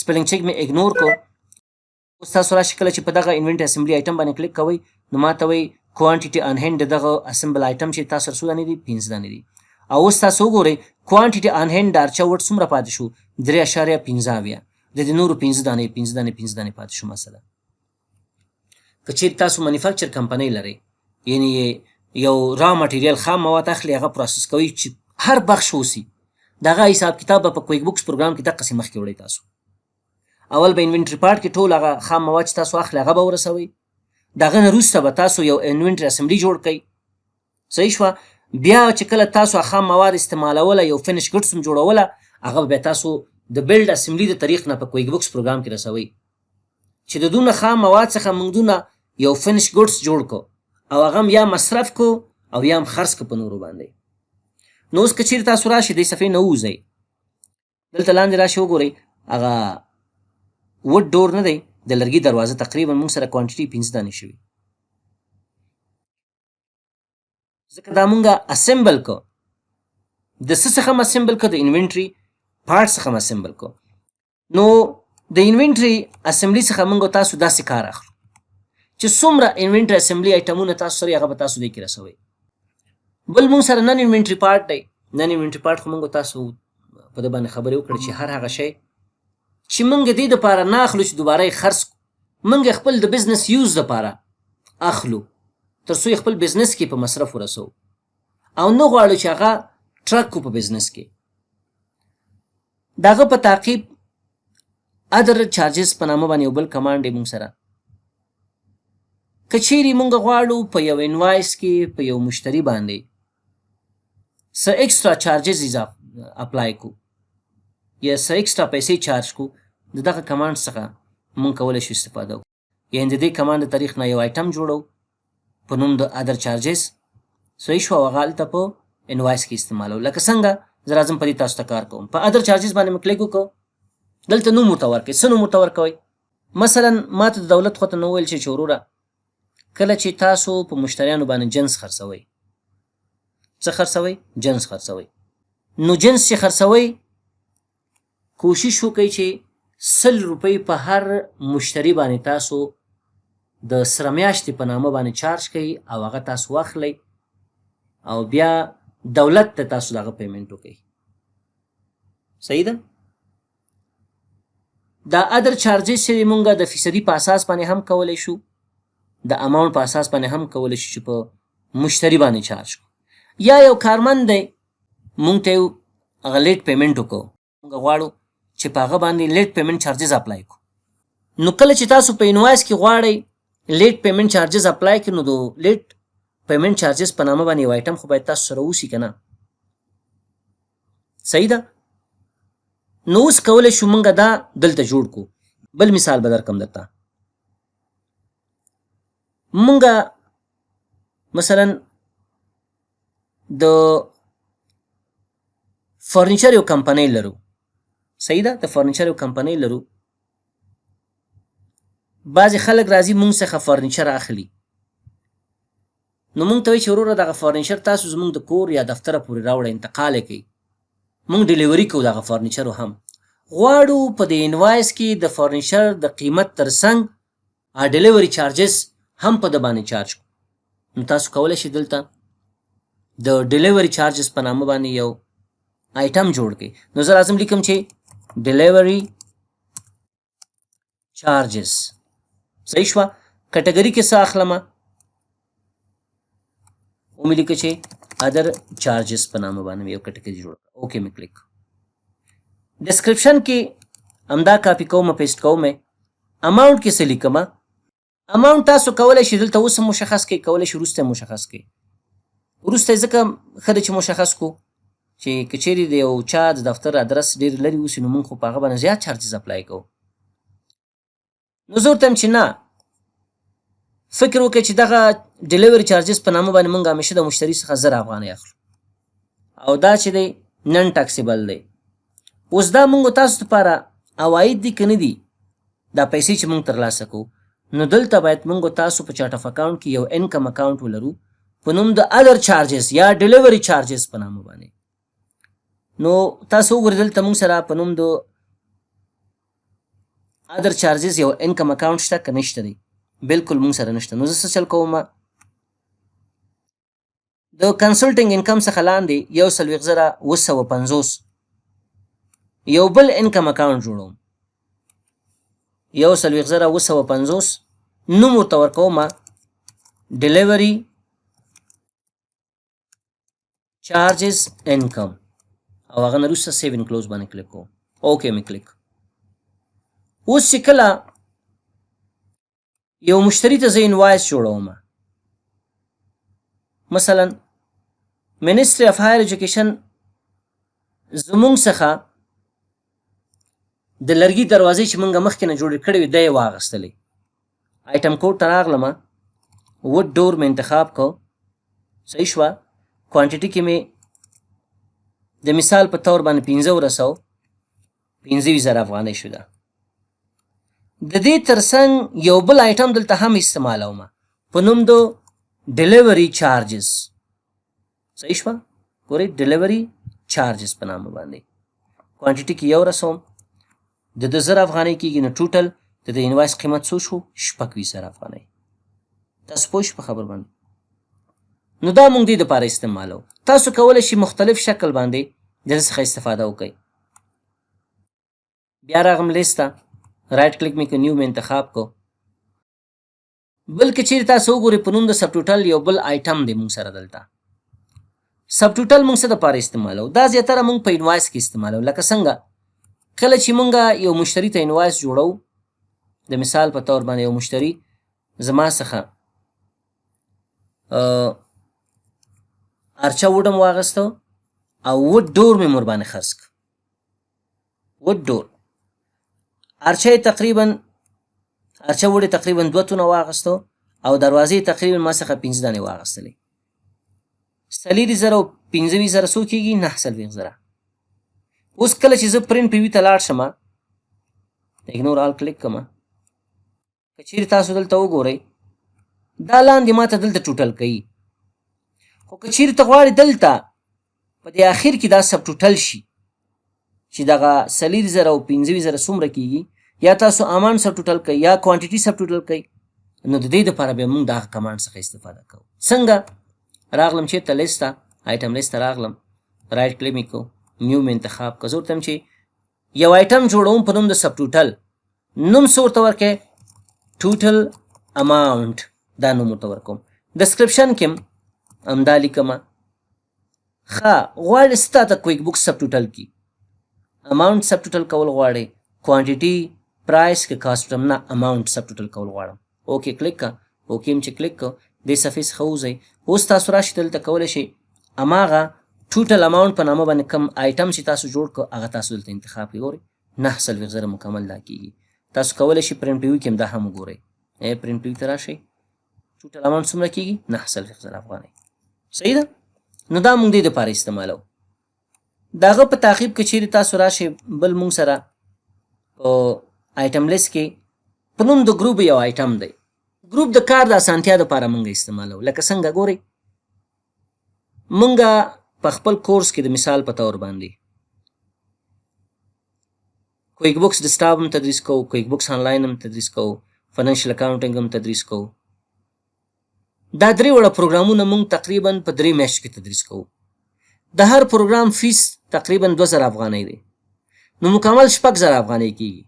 سپیلنګ چیک مې اګنور کړو اوس تاسو راشئ کله چې په دغه انوینټري اسمبلي آیټم باندې کلیک کوئ نو ماته وایي کوانټیټي ان هینډ دغه اسمبل آیټم چې تاسو سره څو دانې دي 15 دانې دي او اوس تاسو وګورئ کوانټیټي ان هینډ د ارچا وډ څومره پاتې شو 3.15 د دې نورو 15 دانې پاتې شو مثلا که چیرې تاسو مانیفیکچر کمپنۍ لرئ یعنی یو را مټیریل خام مواد اخلي هغه پروسس کوي چې هر بخش اوسي دغه حساب کتاب به په کویک بوکس پروګرام کې دقسې مخکې وړئ تاسو اول به انوینټري پارټ کې ټول هغه خام مواد چې تاسو اخلي هغه به ورسوئ دغه نه وروسته به تاسو یو انوینټري اسمبلي جوړ کړئ صحیح شوه بیا چې کله تاسو خام مواد استعمالوله یو فینش ګډس هم جوړوله هغه به تاسو د بلډ اسمبلي د طریق نه په کویک بوکس پروګرام کې رسوئ چې د دونه خام مواد څخه موږ دونه یو فینش ګډس جوړ کو او هغه هم یا مصرف کو او یا هم خرڅ کو په نورو باندې نو اوس که چیرې تاسو راشئ دې صفحې نه ووځئ دلته لاندې راشئ وګورئ هغه وډ ډور نه دی د لرګي دروازه تقریبا موږ سره کوانټیټي 15 دانې شوي ځکه دا موږ اسمبل کو د څه څخه هم اسمبل کو د انوینټري پارټ څخه هم اسمبل کو نو د انوینټري اسمبلي څخه موږ تاسو داسې کار اخلو چې څومره انوینټري اسمبلي آیټمونه تاسو سره هغه به تاسو دې کې رسوئ بل موږ سره نن انوینټري پارټ دی نن انوینټري پارټ خو موږ تاسو په دې باندې خبرې وکړې چې هر هغه شی چې موږ دې دپاره نه اخلو چې دوباره یې خرڅ کړو موږ خپل د بزنس یوز دپاره اخلو تر څو خپل بزنس کې په مصرف ورسوو او نه غواړو چې هغه ټرک کو په بزنس کې، دغه په تعقیب ادر چارجز په نامه باندې یو بل کمانډ دی مونږ سره. که چیرې مونږ غواړو په یو انوایس کې په یو مشتری باندې څه ایکسټرا چارجز اپلای کو یا څه ایکسټرا پیسې چارج کو، د دغه کمانډ څخه مونږ کولی شو استفاده وکړو. یعنې د دې کمانډ د طریق نه یو آیټم جوړو په نوم د ادر چارجز، صحیح شو، هغه هلته په انوایس کې استعمالو. لکه څنګه زه راځم په دې تاسو ته کار کوم، په ادر چارجز باندې مې کلیک وکړو، دلته نوم ورته ورکړئ. څه نوم ورته ورکوئ؟ مثلا ما ته د دولت خواته نه وویل چې وروره کله چې تاسو په مشتریانو باندې جنس خرڅوئ، څه خرڅوئ؟ جنس خرڅوئ. نو جنس چې خرڅوئ کوشش وکړئ چې 100 روپۍ په هر مشتری باندې تاسو د سره میاشتې په نامه باندې چارج کوئ او هغه تاسو واخلئ او بیا دولت ته تاسو دغه پیمنټ وکړئ. صحیح ده؟ دا ادر چارجز چې مونږ د فیصدي په اساس باندې هم کولی شو، د اماونټ په اساس باندې هم کولی شو چې په مشتری باندې چارج کو. یا یو کارمند دی مونږ ته هغه لیټ پیمنټ وکړو، مونږ غواړو چې په هغه باندې لیټ پیمنټ چارجز اپلای کړو. نو کله چې تاسو په انوایس کې غواړئ لیټ پیمنټ چارجز اپلای کړئ، نو د لیټ پیمنټ چارجز په نامه باندې یو آیټم خو باید تاسو سره اوسي که نه؟ صحیح ده؟ نو اوس کولی شو مونږ دا دلته جوړ کو. بل مثال به درکم درته. مونږ مثلا د فرنیچر یو کمپنۍ لرو، صحیح ده؟ د فرنیچر یو کمپنۍ لرو. بعضې خلک راځي مونږ څخه فرنیچر اخلي، نو مونږ ته وایي چې وروره دغه فرنیچر تاسو زمونږ د کور یا دفتره پورې راوړئ، انتقال یې کوئ، مونږ ډیلیوري کوو دغه فرنیچرو. هم غواړو په د انوایس کې د فرنیچر د قیمت ترڅنګ ډیلیوري چارجز هم په د باندې چارج کو. نو تاسو کولی شئ دلته د ډیلیوري چارجز په نامه باندې یو آیټم جوړ کړئ. نو زه راځم لیکم چې ډیلیوري چارجز، صحیح شوه. کټګري کې څه اخلمه؟ ومې لیکه چې ادر چارجز په نامه باندې یو کټګري جوړ کړه. اوکې مې کلیک. ډسکرپشن کې همدا کاپي کوم، پیسټ کوم. اماونټ کې څه لیکمه؟ اماونټ تاسو کولی شئ دلته اوس هم مشخص کړئ، کولی شئ وروسته هم مشخص کړئ. وروسته یې ځکه ښه ده چې مشخص کړو چې که چیرې د یو چا د دفتر ادرس ډېر لرې اوسي نو موږ خو په هغه باندې زیات چارجز اپلای کوو. نو زه ورته یم چې نه، فکر وکړئ چې دغه ډیلیوري چارجز په نامه باندې موږ همیشه د مشتري څخه 1000 افغانۍ اخلو او دا چې دی نن ټاکسیبل دی. اوس دا موږ تاسو لپاره عواید دي که نه دي؟ دا پیسې چې موږ ترلاسه کوو، نو دلته باید موږ تاسو په چارټ اف اکاونټ کې یو انکم اکاونټ ولرو په نوم د ادر چارجز یا ډیلیوري چارجز په نامه باندې. نو تاسو وګورئ دلته موږ سره په نوم د ادر چارجز یو انکم اکاونټ شته که نشته دی؟ بالکل موږ سره نشته. نو زه څه چل کوم؟ د کنسلټنګ انکم څخه لاندې 1,250 یو بل انکم اکاونټ جوړوم. 1,250 نوم ورته ورکوم ډیلیوري چارجز انکم او هغه نه وروسته سیو ان کلوز باندې کلیک کوم. اوکې مې کلیک. اوس چې کله یو مشتری ته زه انوایس جوړوم، مثلا منیسټري اف هایر ایجوکیشن زمونږ څخه د لرګي دروازې چې موږ مخکې نه جوړې کړې وې دا یې واخیستلې. آیټم کوډ ته راغلمه، وډ ډور مې انتخاب کو، صحیح شوه. کوانټیټي کې مې د مثال په طور باندې 15,000 افغانۍ شو. ده د دې ترڅنګ یو بل آیټم دلته هم استعمالوم په نوم د ډیلیوري چارجز، صحیح شوه. ګورئ ډیلیوري چارجز په نامه باندې کوانټیټي کې یو رسوم، د 1000 افغانۍ کېږي. نو ټوټل د دې انوایس قیمت څو شو؟ 26,000 افغانۍ. تاسو پوه شئ په خبر باندې؟ نو دا موږ دې دپاره استعمالو. تاسو کولی شئ مختلف شکل باندې د دې څخه استفاده وکړئ. بیا راغم لیست ته، رایټ کلیک مې کړ، نیو مې انتخاب کو. بلکې چیرې تاسو وګورئ په نوم د سب ټوټل یو بل آیټم دی موږ سره دلته. سب ټوټل موږ څه دپاره استعمالو؟ دا زیاتره موږ په انوایس کې استعمالو. لکه څنګه کله چې موږ یو مشتري ته انوایس جوړو، د مثال په طور باندې یو مشتري زما څخه ارچه وډم واغسته او وډ ډور مې ورباندې خرڅ کړ. وډ ډور ارچه وډې تقریبا 2 تونه واغستو او دروازې تقریبا ما څخه 5 دانې واغستلې. 40,000 او 15,000 څو کېږي؟ 9,000. اوس کله چې زه پرنټ پریوي ته لاړ شم، اګنور آل کلیک کړم، که چیرې تاسو دلته وګورئ دا لاندې ماته دلته ټوټل کوي. خو که چیرې ته غواړې دلته په دې اخر کې دا سب ټوټل شي چې دغه 40,000 او 15,000 څومره کېږي، یا تاسو اماونټ سب ټوټل کوئ یا کوانټیټي سب ټوټل کوئ، نو د دې دپاره بیا موږ دغه کمانډ څخه استفاده کوو. څنګه راغلم چېرته لیست ته، آیټم لیست ته راغلم، رایټ کلیک مې کو، نیو مې انتخاب کړه. زه ورته یم چې یو آیټم جوړوم په نوم د سب ټوټل، نوم څه ورته ورکړی؟ ټوټل اماونټ، دا نوم ورته ورکوم. ډسکرپشن کې هم همدا لیکمه. ښه غواړې څه تاته کویک بوک سب ټوټل کي؟ اماونټ سب ټوټل کول غواړې، کوانټیټي، پرایس که کاسټ؟ نه، اماونټ سب ټوټل کول غواړم. اوکې کلیک کړه. اوکې م چې کلیک کړه دې صفحې څخه ووځئ. اوس تاسو راشئ دلته کولی شئ هماغه ټوټل اماونټ په نامه باندې کوم آیټم چې تاسو جوړ کړو هغه تاسو دلته انتخاب کړئ. ګورئ 9,000 مکمل دا کېږي. تاسو کولی شئ پرنټ پریوي کې هم دا هم وګورئ. پرنټ پریوي ته راشئ، ټوټل اماونټ څومره کېږي؟ 9,000 افغانۍ. صحیح ده؟ نو دا موږ دې دپاره استعمالو. د هغه په تعقیب کې چیرې تاسو راشئ بل موږ سره په آیټم لیست کې په نوم د ګروپ یو آیټم دی. ګروپ د کار د اسانتیا دپاره موږ استعمالو. لکه څنګه ګورئ موږ په خپل کورس کې د مثال په طور باندې کویک بوکس ډیسکټاپ هم تدریس کوو، کویک بوکس آنلاین هم تدریس کوو، فاینانشل اکاونټینګ هم تدریس کوو. دا 3 وړه پروګرامونه موږ تقریبا په 3 میاشتو کې تدریس کوو. د هر پروګرام فیس تقریبا 2,000 افغانۍ دی، نو مکمل 6,000 افغانۍ کېږي.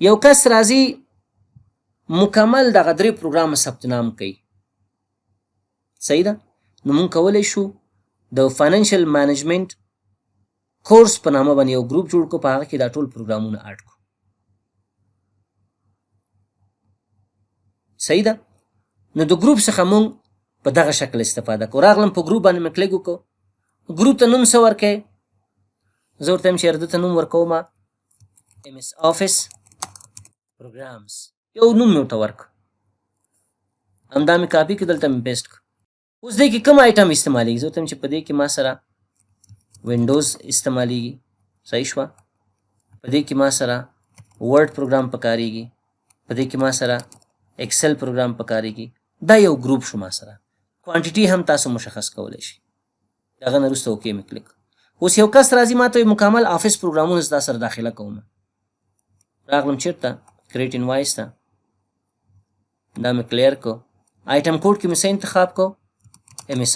یو کس راځي مکمل دغه 3 پروګرامه ثبت نام کوي. صحیح ده؟ نو موږ کولی شو د فاینانشل مینجمنټ کورس په نامه باندې یو ګروپ جوړ کړو، په هغه کې دا ټول پروګرامونه اډ کړو. صحیح ده؟ نو د ګروپ څخه موږ په دغه شکل استفاده کوو. راغلم په ګروپ باندې مې کلیک وکړو، ګروپ ته نوم څه ورکړی؟ زه ورته یم چې ده ته نوم ورکوم MS Office Programs، یو نوم مې ورته ورکړ. همدا مې کاپي کړ، دلته مې پیسټ کړ. اوس دې کې کوم آیټم استعمالیږي؟ زه ورته یم چې په دې کې ما سره وینډوز استعمالیږي. صحیح شوه؟ په دې کې ما سره ورډ پروګرام پکارېږي، په دې کې ما سره ایکسل پروګرام پکارېږي. دا یو ګروپ شو ما سره. کوانټیټي هم تاسو مشخص کولی شئ. دغه نه وروسته اوکې مې کلیک. اوس یو کس راځي ما ته مکمل آفس پروګرامونه زه دا سره داخله کوم. راغلم چېرته؟ کریټ انوایس ته، دا مې کلیر کړو. آیټم کوډ کې مې څه انتخاب کړو؟ MS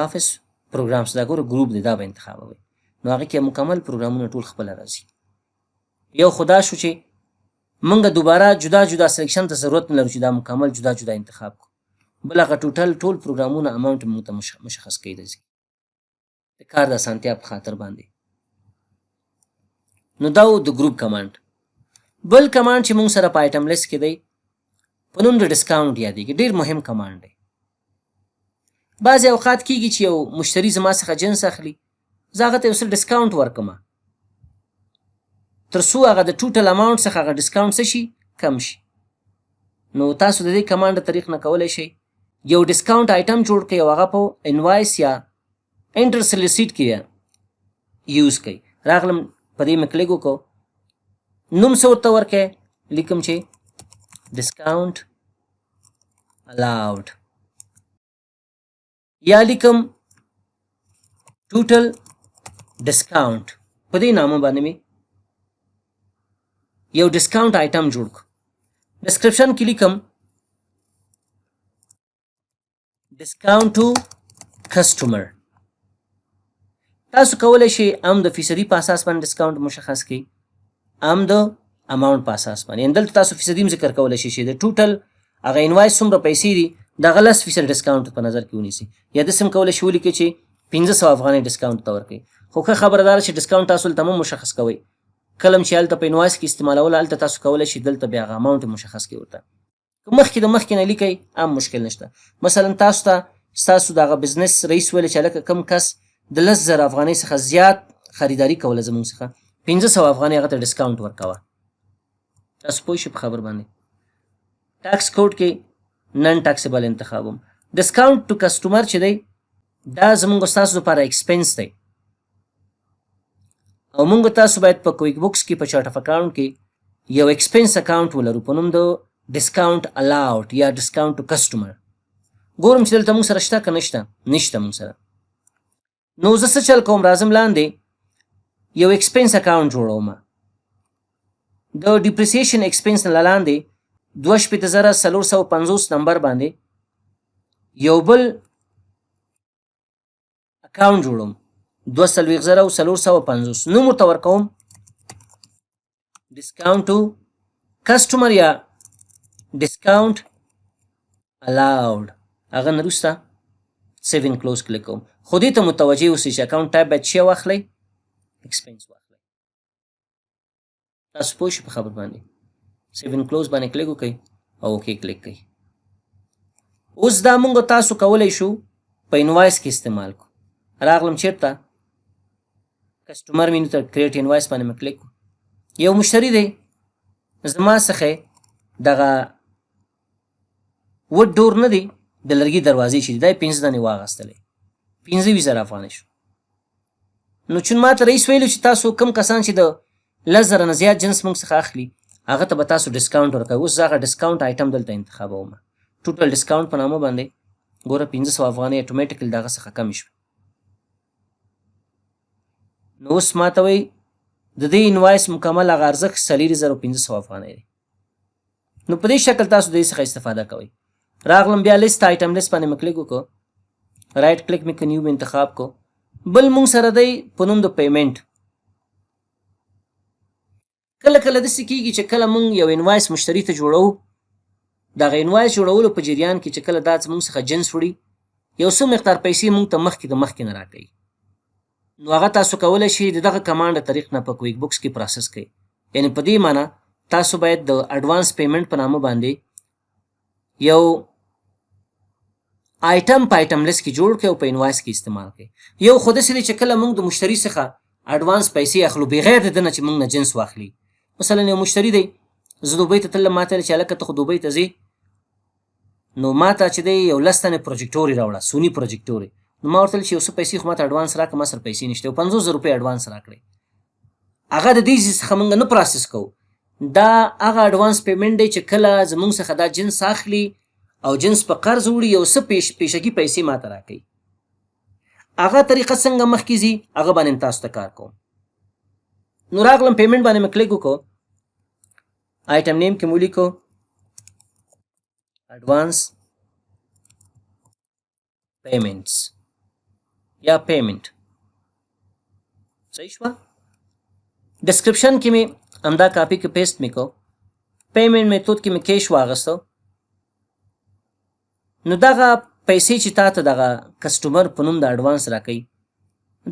Office پروګرامس. دا ګوره ګروپ دی، دا به انتخابوئ. نو هغې کې مکمل پروګرامونه ټول خپله راځي. یو خدا شو چې موږ دوباره جدا جدا سلیکشن ته ضرورت نه لرو چې دا مکمل جدا جدا انتخاب کړو. بل هغه ټوټل ټول پروګرامونه اماونټ موږ ته مشخص کوي د کار د اسانتیا په خاطر باندې. نو دا و د ګروپ کمانډ. بل کمانډ چې موږ سره په آیټم لیست کې دی په نوم د ډسکاونټ یادېږي. ډېر مهم کمانډ دی. بعضې اوقات کېږي چې یو مشتري زما څخه جنس اخلي، زه هغه ته یو څه ډسکاونټ ورکړم تر څو هغه د ټوټل اماونټ څخه هغه ډسکاونټ څه شي؟ کم شي. نو تاسو د دې کمانډ د طریق نه کولی شئ یو ډسکاونټ آیټم جوړ کړئ او هغه په انوایس یا انټر سلیسیټ کې یوز کړئ. راغلم په دې مې کلیک وکړو، نوم څه ورته ورکړی؟ لیکم چې ډسکاونټ الاوډ، یا لیکم ټوټل ډسکاونټ. په دې نامه باندې مې یو ډسکاونټ آیټم جوړ کړو. ډسکرپشن کې لیکم ډسکاونټ ټو کسټمر. تاسو کولی شئ هم د فیصدي په اساس باندې ډسکاونټ مشخص کړئ، هم د اماونټ په اساس باندې. یعنې دلته تاسو فیصدي هم ذکر کولی شئ چې د ټوټل هغه انوایس څومره پیسې دي دغه 10% ډسکاونټ په نظر کې ونیسئ. یا داسې هم کولی شئ ولیکئ چې 1500 افغانۍ ډسکاونټ ته ورکوئ. خو ښه خبره دا ده چې ډسکاونټ تاسو دلته هم مشخص کوئ. کله چې هلته په انوایس کې استعمالول هلته تاسو کولی شئ دلته بیا هغه اماونټ مشخص کړئ ورته. که مخکې د مخکې نه لیکئ هم مشکل نشته. مثلا تاسو ته ستاسو دغه بزنس رئیس ویلې چې هلکه کوم کس د 10,000 افغانۍ څخه زیات خریداري کوله زموږ څخه 1500 افغانۍ هغه ته ډسکاونټ ورکوه. تاسو پوه شئ په خبر باندې. ټاکس کوډ کې نن ټاکسیبل انتخاب هم. ډسکاونټ ټو کسټمر چې دی دا زموږ ستاسو لپاره ایکسپنس دی او موږ تاسو باید په کویک بوکس کې په چارټ اف اکاونټ کې یو ایکسپنس اکاونټ ولرو په نوم د ډسکاونټ الاؤډ یا ډسکاونټ ټو کسټمر. ګورم چې دلته موږ سره شته که نشته. نشته موږ سره. نو زه څه چل کوم راځم لاندې یو ایکسپنس اکاونټ جوړوم. د ډیپریسیشن ایکسپنس نه لاندې 2,450 نمبر باندې یو بل اکاونټ جوړوم 2,450 نوم ورته ورکوم ډسکاونټ ټو کسټمر یا ډسکاونټ الاؤډ. هغه نه وروسته سیو ان کلوز کلیک کوم. خو دې ته متوجه اوسئ چې اکاونټ ټایپ باید څه واخلئ؟ ایکسپنس واخلئ. تاسو پوه شئ په خبر باندې. سیو ان کلوز باندې کلیک وکړئ او اوکې کلیک کړئ. اوس دا موږ تاسو کولی شو په انوایس کې استعمال کړو. راغلم چېرته کسټمر مینو ته کریټ انوایس باندې مې کلیک کړو. یو مشتری دی زما څخه دغه وډ ډور نه دی د لرګي دروازې چې دی دا یې 15 دانې واخیستلی 15,000 افغانۍ شو. نو چون ما ته رئیس ویلو چې تاسو کوم کسان چې د 10,000 نه زیات جنس موږ څخه اخلي هغه ته به تاسو ډسکاونټ ورکوئ. اوس زه هغه ډسکاونټ آیټم دلته انتخابوم. ټوټل ډسکاونټ په نامه باندې ګوره 1500 افغانۍ اټومیټیکلی دغه څخه کمې شوې. نو اوس ما ته وایي د دې انوایس مکمل هغه ارزښت 4,500 افغانۍ دی. نو په دې شکل تاسو د دې څخه استفاده کوئ. راغلم بیا لیست آیټم لیست باندې مې کلیک وکړو. رایټ کلیک مې نیو مې انتخاب کو. بل مونږ سره دی په نوم د پیمنټ. کله کله داسې کېږي چې کله مونږ یو انوایس مشتری ته جوړوو دغه انوایس جوړولو په جریان کې چې کله دا زموږ څخه جنس وړي یو څه مقدار پیسې مونږ ته مخکې د مخکې نه راکوي. نو هغه تاسو کولی شئ د دغه کمانډ طریق نه په کویک بوکس کې پروسس کړئ. یعنې په دې معنی تاسو باید د اډوانس پیمنټ په نامه باندې یو آیټم په آیټم لیست کې جوړ کړئ او په انوایس کې استعمال کړئ. یو خو داسې دی چې کله موږ د مشتری څخه اډوانس پیسې اخلو بغیر د ده نه چې موږ نه جنس واخلي. مثلا یو مشتری دی زه دوبۍ ته تلم ما ته چې هلکه ته خو دوبۍ ته ځې نو ما ته چې دی یو 10 تنې پروجیکټورې راوړه سوني پروجیکټورې. نو ما ورته ویل چې یو څه پیسې خو ما ته اډوانس راکړه ما سره پیسې نشته یو 50,000 روپۍ اډوانس راکړئ. هغه د دې څخه موږ نه پروسس کوو. دا هغه اډوانس پیمنټ دی چې کله زموږ څخه دا جنس اخلي او جنس په قرض وړي یو څه پیشګي پیسې ما ته راکوي. هغه طریقه څنګه مخکې ځي هغه باندې تاسو ته کار کوم. نو راغلم پیمنټ باندې مې کلیک وکړو. آیټم نیم کې مو لیکو اډوانس پیمنټس یا پیمنټ. صحیح شوه. ډسکرپشن کې مې همدا کاپي کې پیسټ مې کو. پیمنټ میتود کې مې کیش واغستو. نو دغه پیسې چې تا ته دغه کسټمر په نوم د اډوانس راکوي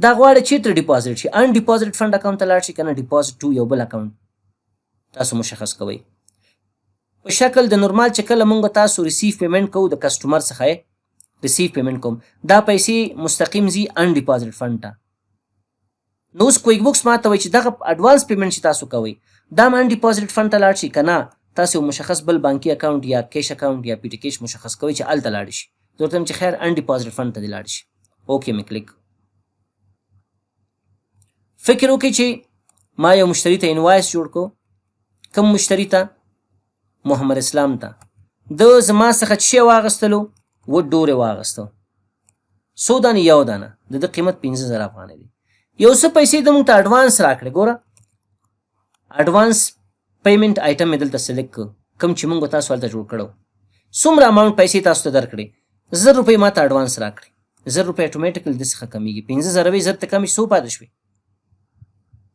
دا غواړي چیرته ډیپازیټ شي. ان ډیپازیټ فنډ اکاونټ ته لاړ شي که نه ډیپازیټ ټو یو بل اکاونټ تاسو مشخص کوئ. په شکل د نورمال چې کله مونږ تاسو ریسیو پیمنټ کوو د کسټمر څخه یې ریسیو پیمنټ کوم دا پیسې مستقیم ځي ان ډیپازیټ فنډ ته. نو اوس کویک بوکس ما ته وایي چې دغه اډوانس پیمنټ چې تاسو کوئ دا ان ډیپازیټ فنډ ته لاړ شي که نه تاسو یو مشخص بل بانکي اکاونټ یا کیش اکاونټ یا پی ټي کیش مشخص کوئ چې هلته لاړ شي. زه ورته وایم چې خیر ان ډیپازیټ فنډ ته دې لاړ شي. اوکې مې کلیک. فکر وکړئ چې ما یو مشتری ته انوایس جوړ کړو. کوم مشتری ته؟ محمد اسلام ته. د زما څخه څه واغستلو؟ وډ ډور یې واغستو. څو دانې؟ یو دانه. د ده قیمت 15,000 افغانۍ دی. یو څه پیسې د موږ ته اډوانس راکړې. ګوره اډوانس پیمنټ آیټم مې دلته سلیکټ کړو کوم چې موږ تاسو هلته جوړ کړو. څومره اماونټ پیسې تاسو ته درکړې؟ 1000 روپۍ ما ته اډوانس راکړې. 1000 روپۍ اټومیټیکلی د څخه کمیږي. 15,000 وي 1000 ته کمې څو پاتې شوې؟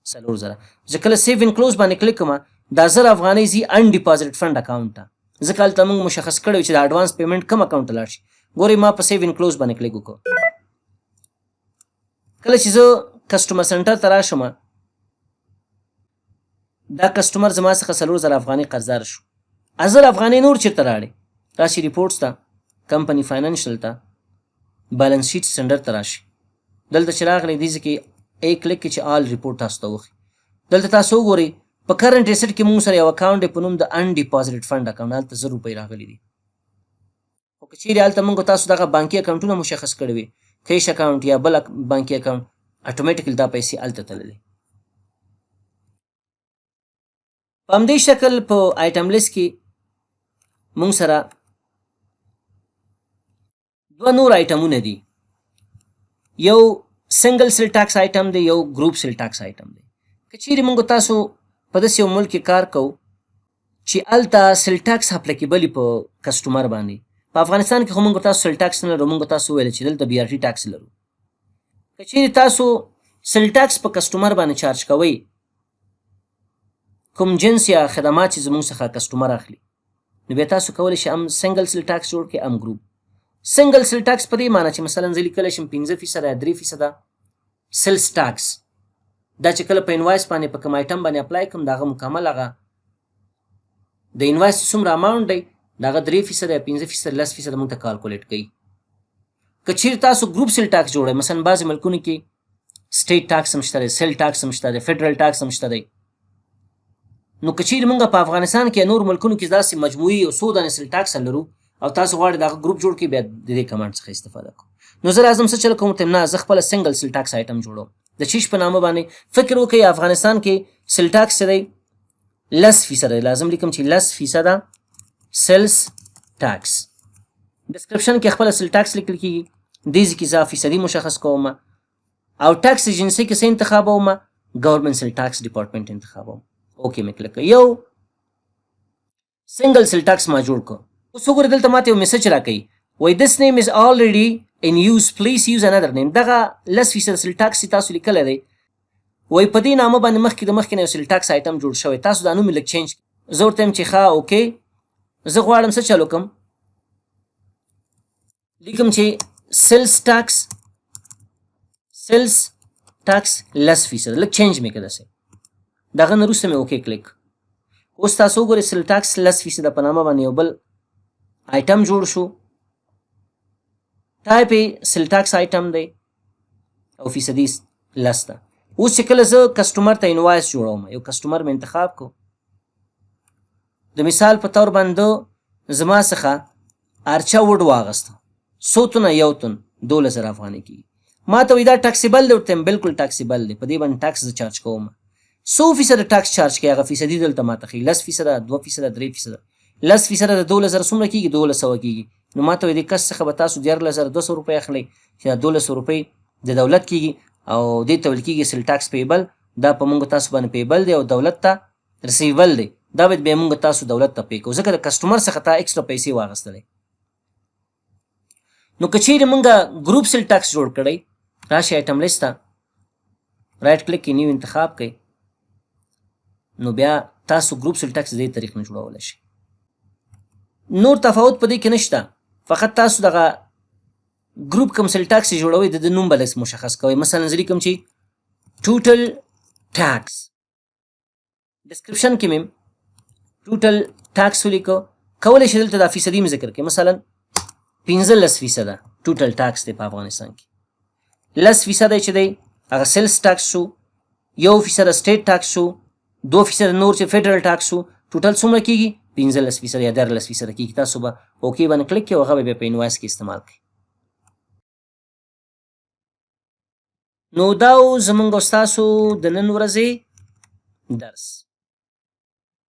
4,000. زه کله سیو ان کلوز باندې کلیک کوم دا 1000 افغانۍ ځي ان ډیپازیټ فنډ اکاونټ ته ځکه هلته موږ مشخص کړی چې د اډوانس پیمنټ کوم اکاونټ ته لاړ شي. ګورئ ما په سیو ان کلوز باندې کلیک وکړو. کله چې زه کسټمر سنټر ته راشم دا کسټمر زما څخه 4000 افغانۍ قرضدار شو. 1000 افغانۍ نور چېرته راړې؟ راشي ریپورټس ته، کمپنی فاینانشل ته، بیلنس شیټ سټنډرډ ته راشي. دلته چې راغلی دې ځای کې ای کلیک کړئ چې آل ریپورټ تاسو ته وښي. دلته تاسو وګورئ په کرنټ ایسټ کې موږ سره یو اکاونټ دی په نوم د ان ډیپازیټډ فنډ اکاونټ، هلته 1000 روپۍ راغلي دي. خو که چیرې هلته موږ تاسو دغه بانکي اکاونټونه مشخص کړي وي، کیش اکاونټ یا بل بانکي اکاونټ، اټومیټیکلی دا پیسې هلته تللې. په همدې شکل په آیټم لیست کې موږ سره دوه نور آیټمونه دي. یو سنګل سیل ټاکس آیټم دی، یو ګروپ سیل ټاکس آیټم دی. که چیرې موږ تاسو په داسې یو ملک کې کار کوو چې هلته سیل ټاکس اپلیکیبل وي په کسټمر باندې، په افغانستان کې خو موږ تاسو سیل ټاکس نه لرو، موږ تاسو ویل چې دلته بي آر ټي ټاکس لرو. که چیرې تاسو سیل ټاکس په کسټمر باندې چارج کوئ، کوم جنس یا خدمات چې زموږ څخه کسټمر اخلي، نو بیا تاسو کولی شئ هم سنګل سیل ټاکس جوړ کړئ هم ګروپ. سنګل سیل ټاکس په دې معنی چې مثلا زه لیکلی شم 5% یا 3% سیلز ټاکس، دا چې کله په انوایس باندې په کوم آیټم باندې اپلای کوم د هغه مکمل هغه د انوایس څومره اماونټ دی د هغه 3% یا 5% 10% موږ ته کالکولیټ کوي. که چیرې تاسو ګروپ سیل ټاکس جوړئ، مثلا بعضې ملکونو کې سټیټ ټاکس هم شته دی، سیل ټاکس هم شته دی، فیډرل ټاکس هم شته دی. نو که چیرې موږ په افغانستان کې نور ملکونو کې داسې مجموعي یو څو دانې سیل ټاکس لرو او تاسو غواړئ د هغه ګروپ جوړ کړئ، بیا د دې کمانډ څخه استفاده کوو. نو زه راځم څه چل کوم ته نه، زه خپله سنګل سیل ټاکس آیټم جوړوم د چیش په نامه باندې. فکر وکړئ افغانستان کې سیل ټاکس څه دی؟ 10% دی. لازم لیکم چې 10% سیلز ټاکس. ډسکرپشن کې خپله سیل ټاکس لیکل کېږي، دې ځای کې زه فیصدي مشخص کوم او ټاکس ایجنسۍ کې څه انتخابوم؟ ګورنمنټ سیل ټاکس ډپارټمنټ انتخابوم. اوکې مې کلیک کړه. یو سنګل سیل ټاکس ما جوړ کړ. اوس وګورئ دلته ماته یو میسج راکوي، وایي this name is already in use please use another name. دغه 10% سیل ټاکس چې تاسو لیکلی دی، وایي په دې نامه باندې مخکې د مخکې نه یو سیل ټاکس آیټم جوړ شوی، تاسو دا نوم یې لږ چینج کړئ. زه ورته یم چې ښه اوکې، زه غواړم څه چل وکړم، لیکم چې سیلز ټاکس 10%، لږ چینج مې کړه داسې. دغه نه وروسته مې اوکې کلیک. اوس تاسو وګورئ سیل ټاکس 10% په نامه باندې یو بل آیټم جوړ شو. ټایپ یې سیل ټاکس آیټم دی او فیصدي 10 ده. اوس چې کله زه کسټمر ته انوایس جوړوم، یو کسټمر مې انتخاب کو، د مثال په طور باندې زما څخه ارچه وډ واغسته، 100 تونه 1 تن 12000 افغانۍ کېږي. ما ته وایي دا ټاکسیبل دی، ورته یم بالکل ټاکسیبل دی، په دې باندې ټاکس زه چارج کوم. 100% ټاکس چارج کوي، هغه فیصدي دلته ماته ښیي 10%، 2%، 3%. 10% د 12000 څومره کېږي؟ 1200 کېږي. نو ما ته وایي دې کس څخه به تاسو 14200 روپۍ اخلئ چې دا 1200 روپۍ د دولت کېږي او دې ته ویل کېږي سیل ټاکس پیبل. دا په موږ تاسو باندې پیبل دی او دولت ته رسیبل دی. دا باید بیا موږ تاسو دولت ته پې کوو، ځکه د کسټمر څخه تا ایکسټرا پیسې واخیستلی. نو که چیرې موږ ګروپ سیل ټاکس جوړ کړی، راشئ آیټم لیست ته رایټ کلیک کې نیو انتخاب کړئ، نو بیا تاسو ګروپ سیل ټاکس د دې طریق نه جوړولی شئ. نور تفاوت په دې کې نشته، فقط تاسو دغه ګروپ کوم سیل ټاکس جوړوئ د نوم به لږ مشخص کوئ. مثلا زه لیکم چې ټوټل ټاکس، ډسکرپشن کې مې ټوټل ټاکس ولیکو. کولی شئ دلته دا فیصدي مې ذکر کړئ، مثلا 15% ټوټل ټاکس دی په افغانستان کې. 10% چې دی هغه سیلز ټاکس شو، 1% سټیټ ټاکس شو، 2% نور چې فیډرل ټاکس شو. ټوټل څومره کېږي؟ 15% یا 14% کېږي. تاسو به اوکې باندې کلیک کړئ او هغه به بیا په انوایس کې استعمال کړئ. نو دا زموږ او ستاسو د نن ورځې درس.